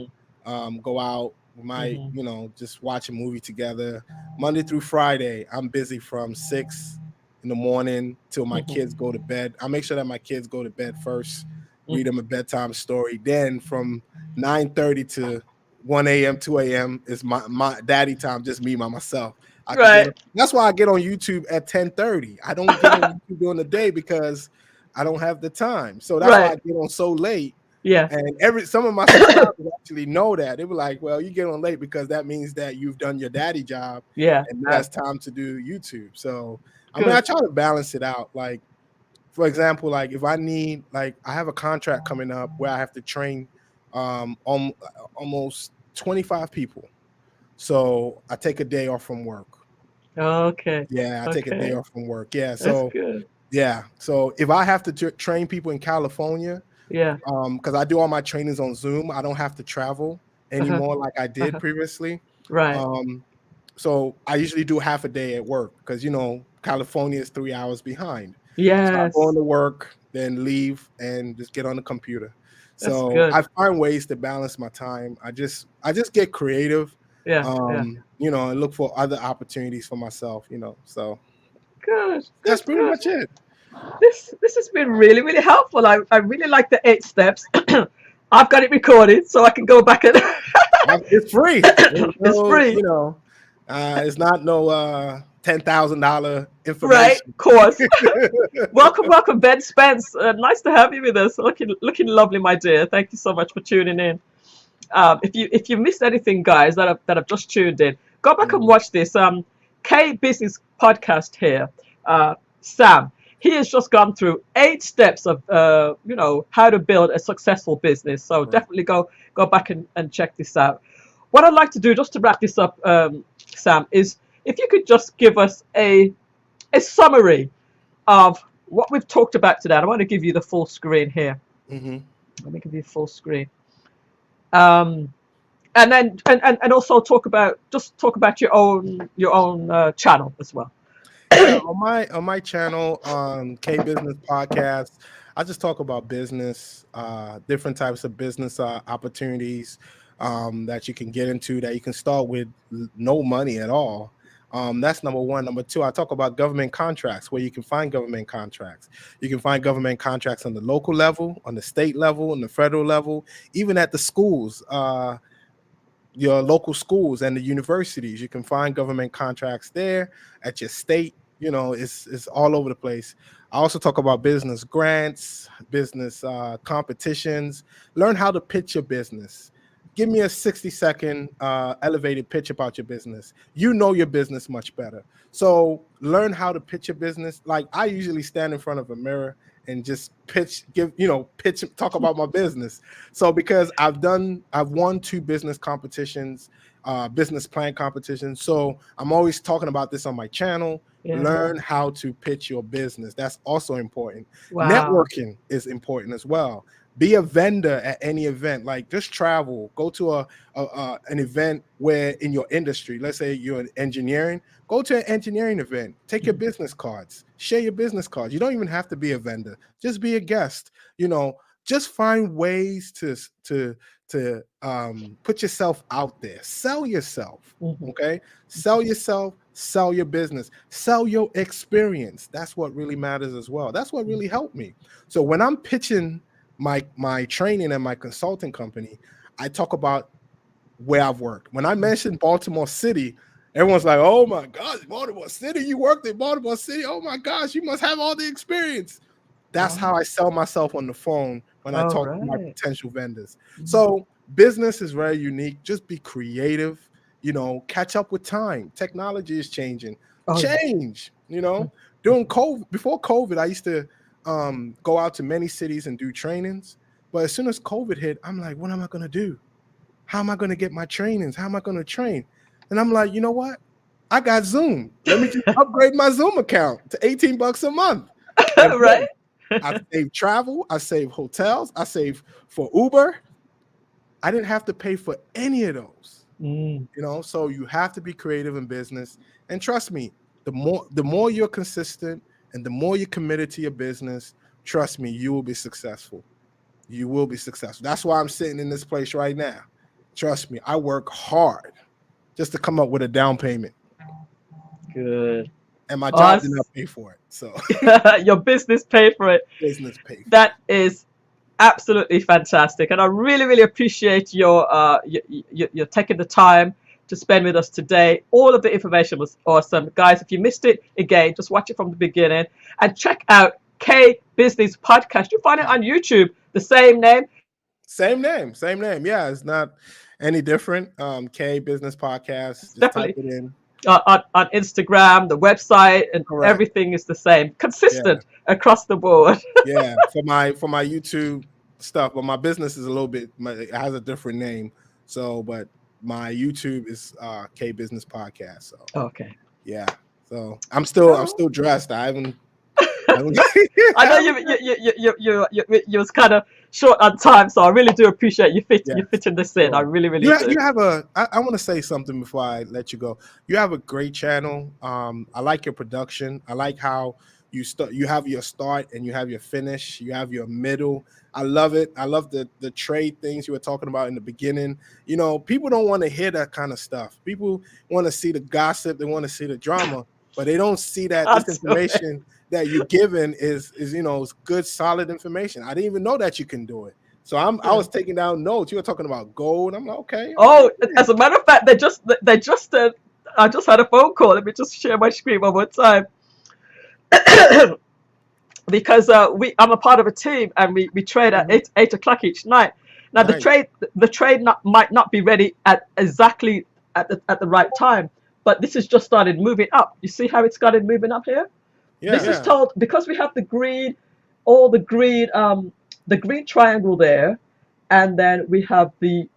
Hmm. go out. We might, Hmm. just watch a movie together. Monday through Friday, I'm busy from 6 in the morning till my Hmm. kids go to bed. I make sure that my kids go to bed first, read Hmm. them a bedtime story. Then from 9:30 to 1 a.m., 2 a.m. is my daddy time, just me by myself. I could get Right. it. That's why I get on YouTube at 10:30. I don't get on YouTube during the day because I don't have the time. So that's why I Right. get on so late. Yeah. And some of my subscribers actually know that. They were like, "Well, you get on late because that means that you've done your daddy job, Yeah. and now Yeah. it's time to do YouTube." So, I mean, I Good. try to balance it out. Like, for example, like if I need, like, I have a contract coming up where I have to train almost 25 people. So I take a day off from work. Okay. Yeah, I take a day Okay. off from work. Yeah, That's so good. yeah, so if I have to train people in California, Yeah. because I do all my trainings on Zoom. I don't have to travel Uh-huh. anymore like I did Uh-huh. previously. Right. Um, so I usually do half a day at work because California is 3 hours behind. So I go Yes. into work, then leave, and just get on the computer. That's So good. I find ways to balance my time. I just get creative, Yeah. Yeah. and look for other opportunities for myself. So Good. that's Good. pretty Good. much it. This has been really really helpful. I really like the 8 steps. I've got it recorded so I can go back and It's free. There's it's no, free. it's not no $10,000 Right, information. of course. Welcome, Ben Spence. Nice to have you with us. Looking lovely, my dear. Thank you so much for tuning in. If you missed anything, guys, that have just tuned in, go back and watch this. K Business podcast here. Sam, he has just gone through 8 steps of how to build a successful business. So definitely go back and check this out. What I'd like to do, just to wrap this up, Sam, is if you could just give us a summary of what we've talked about today. I want to give you the full screen here. Mm-hmm. Let me give you full screen. And then and also talk about your own channel as well. Yeah, on my channel, K Business Podcast, I just talk about business, different types of business opportunities that you can get into, that you can start with no money at all. That's number one. Number two, I talk about government contracts, where you can find government contracts. You can find government contracts on the local level, on the state level, on the federal level, even at the schools, your local schools and the universities. You can find government contracts there at your state. It's all over the place. I also talk about business grants, business competitions. Learn how to pitch your business. Give me a 60-second elevated pitch about your business. You know your business much better. So learn how to pitch your business. Like, I usually stand in front of a mirror and just pitch, talk about my business. So because I've won 2 business competitions, business plan competitions. So I'm always talking about this on my channel. Yeah. Learn how to pitch your business. That's also important. Wow. Networking is important as well. Be a vendor at any event. Like, just travel, go to an event where in your industry, let's say you're in engineering, go to an engineering event, take your business cards, share your business cards. You don't even have to be a vendor, just be a guest. Just find ways to put yourself out there, sell yourself. Okay. Sell yourself, sell your business, sell your experience. That's what really matters as well. That's what really helped me. So when I'm pitching my training and my consulting company, I talk about where I've worked. When I mentioned Baltimore City, everyone's like, oh my gosh, Baltimore City, you worked in Baltimore City. Oh my gosh, you must have all the experience. That's how I sell myself on the phone when I talk to my potential vendors. So business is very unique. Just be creative, catch up with time. Technology is changing. Change, During COVID, before COVID, I used to go out to many cities and do trainings. But as soon as COVID hit, I'm like, what am I going to do? How am I going to get my trainings? How am I going to train? And I'm like, you know what? I got Zoom. Let me just upgrade my Zoom account to $18 a month. Right. I save travel. I save hotels. I save for Uber. I didn't have to pay for any of those. So you have to be creative in business. And trust me, the more you're consistent and the more you're committed to your business, trust me, you will be successful. You will be successful. That's why I'm sitting in this place right now. Trust me, I work hard just to come up with a down payment. Good. And my job did not pay for it. So your business paid for it. Business paid for that it. Is absolutely fantastic. And I really, really appreciate your taking the time to spend with us today. All of the information was awesome. Guys, if you missed it, again, just watch it from the beginning and check out K Business Podcast. You'll find it on YouTube, the same name. Same name. Yeah, it's not any different. K Business Podcast. Just definitely type it in. On Instagram, the website, and everything is the same, consistent across the board. Yeah, for my YouTube stuff, but my business is a little bit. It has a different name. So, but my YouTube is K Business Podcast. So okay, yeah. So I'm still dressed. I haven't. I know you was kind of short on time, so I really do appreciate you fitting this in. I really do. You have I want to say something before I let you go. You have a great channel. I like your production. I like how you have your start and you have your finish. You have your middle. I love it. I love the trade things you were talking about in the beginning. People don't want to hear that kind of stuff. People want to see the gossip. They want to see the drama, but they don't see that this information that you're given is good, solid information. I didn't even know that you can do it. So I was taking down notes. You were talking about gold. I'm like, okay. Oh, as a matter of fact, they just I just had a phone call. Let me just share my screen one more time. Because I'm a part of a team and we trade at 8 o'clock each night. Now Nice. the trade might not be ready at exactly at the right time, but this has just started moving up. You see how it started moving up here? This is Yeah. told because we have the green, all the green triangle there, and then we have the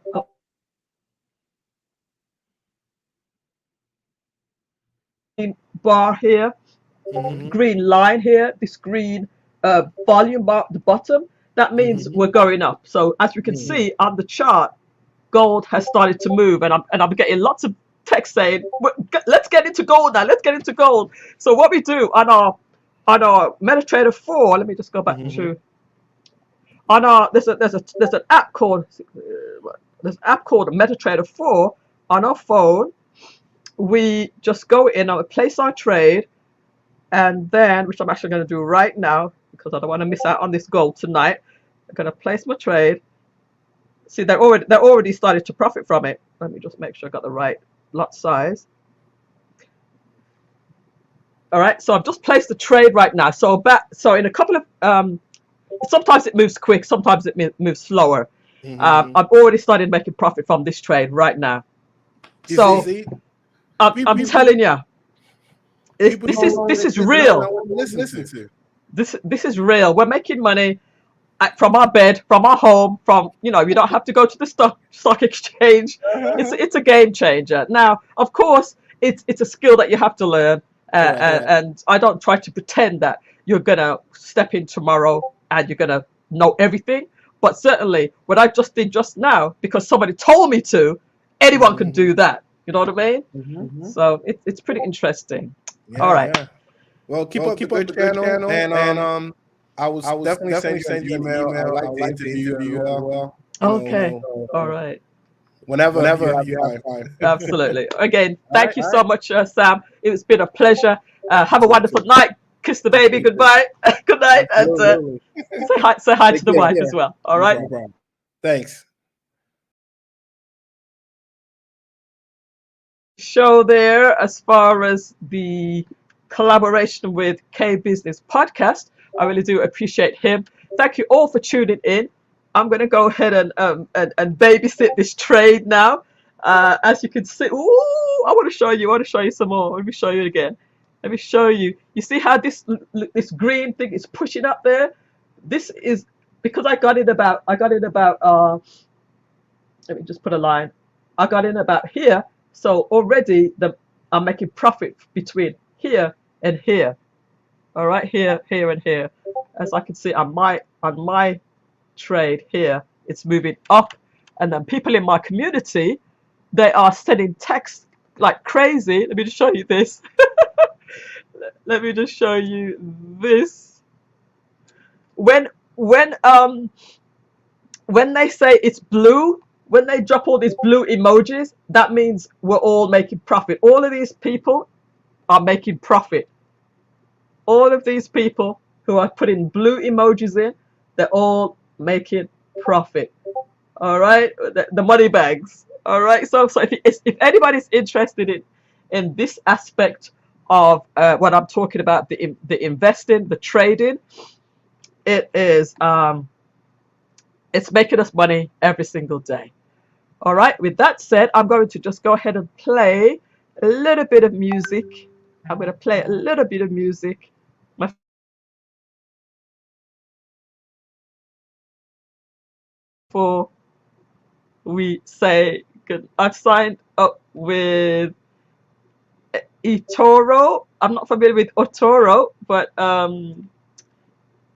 green bar here, Mm-hmm. green line here, this green volume bar at the bottom. That means Mm-hmm. we're going up. So as we can Mm-hmm. see on the chart, gold has started to move, and I'm getting lots of text saying, "Let's get into gold now. Let's get into gold." So what we do on our MetaTrader 4, let me just go back Mm-hmm. to on our there's an app called MetaTrader 4 on our phone. We just go in and place our trade, and then, which I'm actually going to do right now because I don't want to miss out on this gold tonight. I'm going to place my trade. See, they're already started to profit from it. Let me just make sure I got the right lot size. All right, so I've just placed the trade right now. So in a couple of sometimes it moves quick, sometimes it moves slower. Mm-hmm. I've already started making profit from this trade right now. You see, So I'm telling you, people this don't is know this is they're not real. what to listen to. This is real. We're making money from our bed, from our home, from you don't have to go to the stock exchange. Uh-huh. It's a game changer. Now, of course, it's a skill that you have to learn, Right. and I don't try to pretend that you're gonna step in tomorrow and you're gonna know everything. But certainly, what I just did just now, because somebody told me to, anyone can Mm-hmm. do that. You know what I mean? Mm-hmm. So it's pretty interesting. All Yeah. right. Well, keep up the good channel, and I will definitely send you an email. I would like to interview you as well. You Okay. know, All right. whenever you have time. Absolutely. Again, All thank right. you so much, Sam. It's been a pleasure. Have a You wonderful too. night. Kiss the baby You too. goodbye. Good night, and Absolutely. say hi to Take the care. wife as well. All No right. problem. Thanks. Show there as far as the collaboration with K Business Podcast. I really do appreciate him. Thank you all for tuning in. I'm going to go ahead and babysit this trade now. As you can see, ooh, I want to show you. I want to show you some more. Let me show you again. Let me show you. You see how this green thing is pushing up there? This is because I got it about. Let me just put a line. I got in about here, so already I'm making profit between here and here. All right, here, and here. As I can see on my trade here, it's moving up, and then people in my community, they are sending text like crazy. Let me just show you this. Let me just show you this. When when um when they say it's blue, when they drop all these blue emojis, that means we're all making profit. All of these people are making profit. All of these people who are putting blue emojis in, they're all making profit. All right, the money bags. All right, so if anybody's interested in this aspect of what I'm talking about, the investing, the trading, it is it's making us money every single day. All right, with that said, I'm going to just go ahead and play a little bit of music. I'm going to play a little bit of music. Before we say good, I've signed up with eToro. I'm not familiar with eToro, but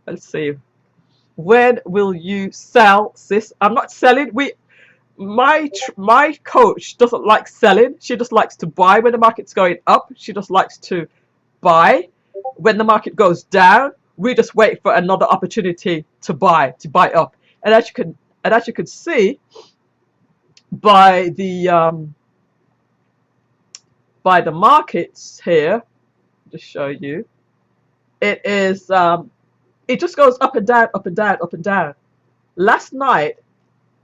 let's see. When will you sell, sis? I'm not selling. My coach doesn't like selling. She just likes to buy when the market's going up. She just likes to buy. When the market goes down, we just wait for another opportunity to buy up. And as you can see by the markets here, just show you, it is it just goes up and down, up and down, up and down. Last night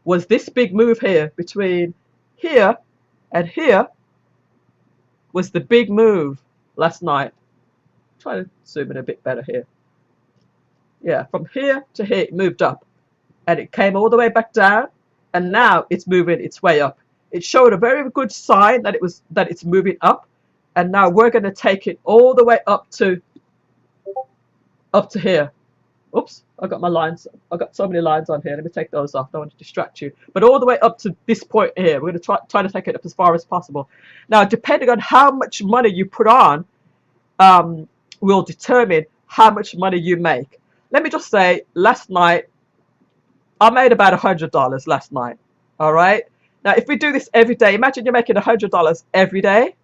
was this big move here between here and here. was the big move last night. Try to zoom in a bit better here. Yeah, from here to here it moved up, and it came all the way back down, and now it's moving its way up. It showed a very good sign that it's moving up, and now we're going to take it all the way up to here. Oops, I got my lines. I got so many lines on here. Let me take those off. I don't want to distract you. But all the way up to this point here, we're going to try to take it up as far as possible. Now, depending on how much money you put on, will determine how much money you make. Let me just say, last night, I made about $100 last night. All right. Now, if we do this every day, imagine you're making $100 every day.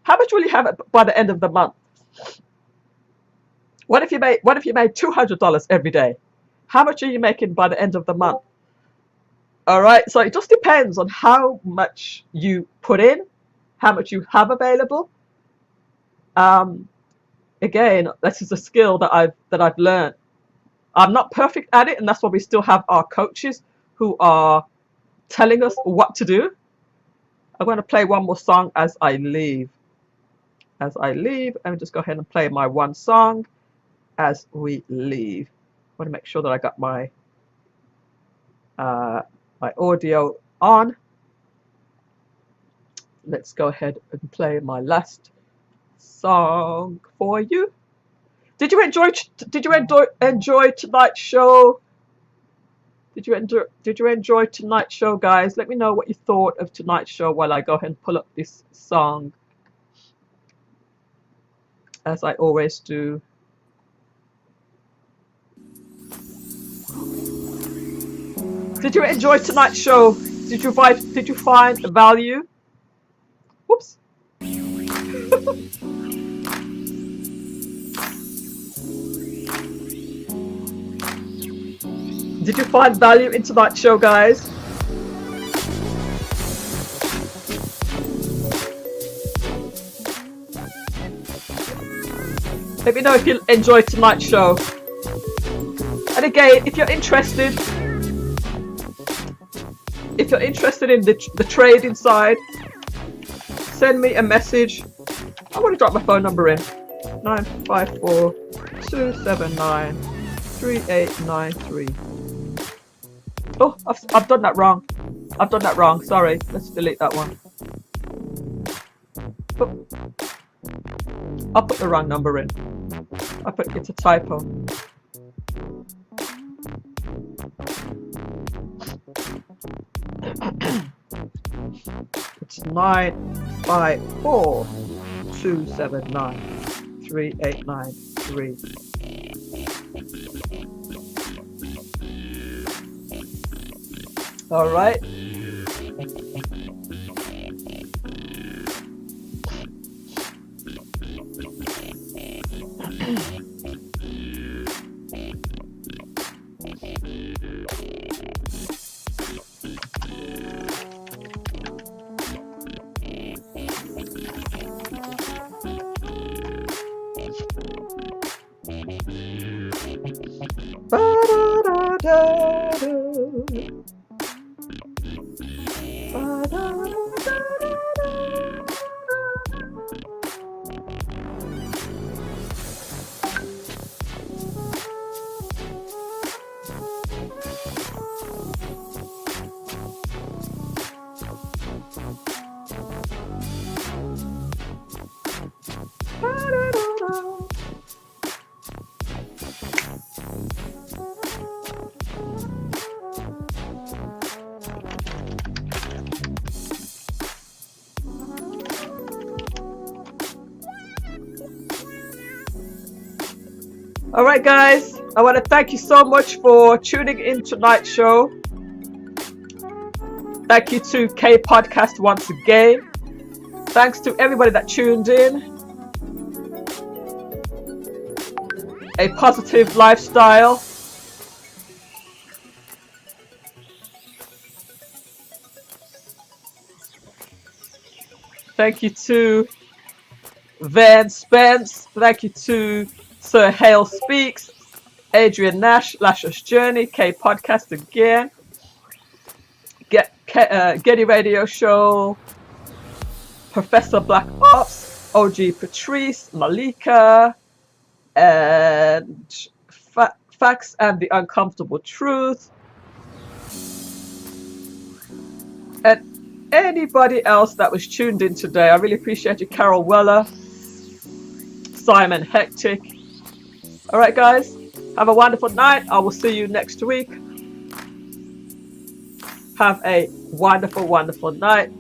How much will you have by the end of the month? What if you made $200 every day? How much are you making by the end of the month? All right. So it just depends on how much you put in, how much you have available. Again, this is a skill that I've learned. I'm not perfect at it, and that's why we still have our coaches who are telling us what to do. I'm going to play one more song as I leave. As I leave, let me just go ahead and play my one song as we leave. I want to make sure that I got my my audio on. Let's go ahead and play my last song for you. Did you enjoy tonight's show? Did you enjoy tonight's show, guys? Let me know what you thought of tonight's show while I go ahead and pull up this song, as I always do. Did you enjoy tonight's show? Did you find value? Whoops. Did you find value in tonight's show, guys? Let me know if you enjoyed tonight's show. And again, if you're interested in the trading side, send me a message. I'm going to drop my phone number in. 954-279-3893. Oh, I've done that wrong. Sorry. Let's delete that one. Oh. I'll put the wrong number in. It's a typo. It's 954-279-3893. All right. All right, guys, I want to thank you so much for tuning in tonight's show. Thank you to K Podcast once again. Thanks to everybody that tuned in. A positive lifestyle. Thank you to Van Spence. Thank you to Sir Hale Speaks, Adrian Nash, Lasher's Journey, K Podcast again, Getty Radio Show, Professor Black Ops, OG Patrice, Malika, and Facts and the Uncomfortable Truth, and anybody else that was tuned in today. I really appreciate you, Carol Weller, Simon Hectic. All right, guys, have a wonderful night. I will see you next week. Have a wonderful, wonderful night.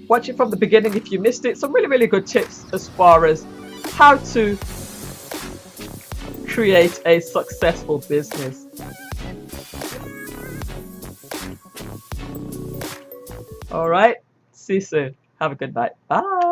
Watch it from the beginning if you missed it. Some really, really good tips as far as how to create a successful business. All right. See you soon. Have a good night. Bye.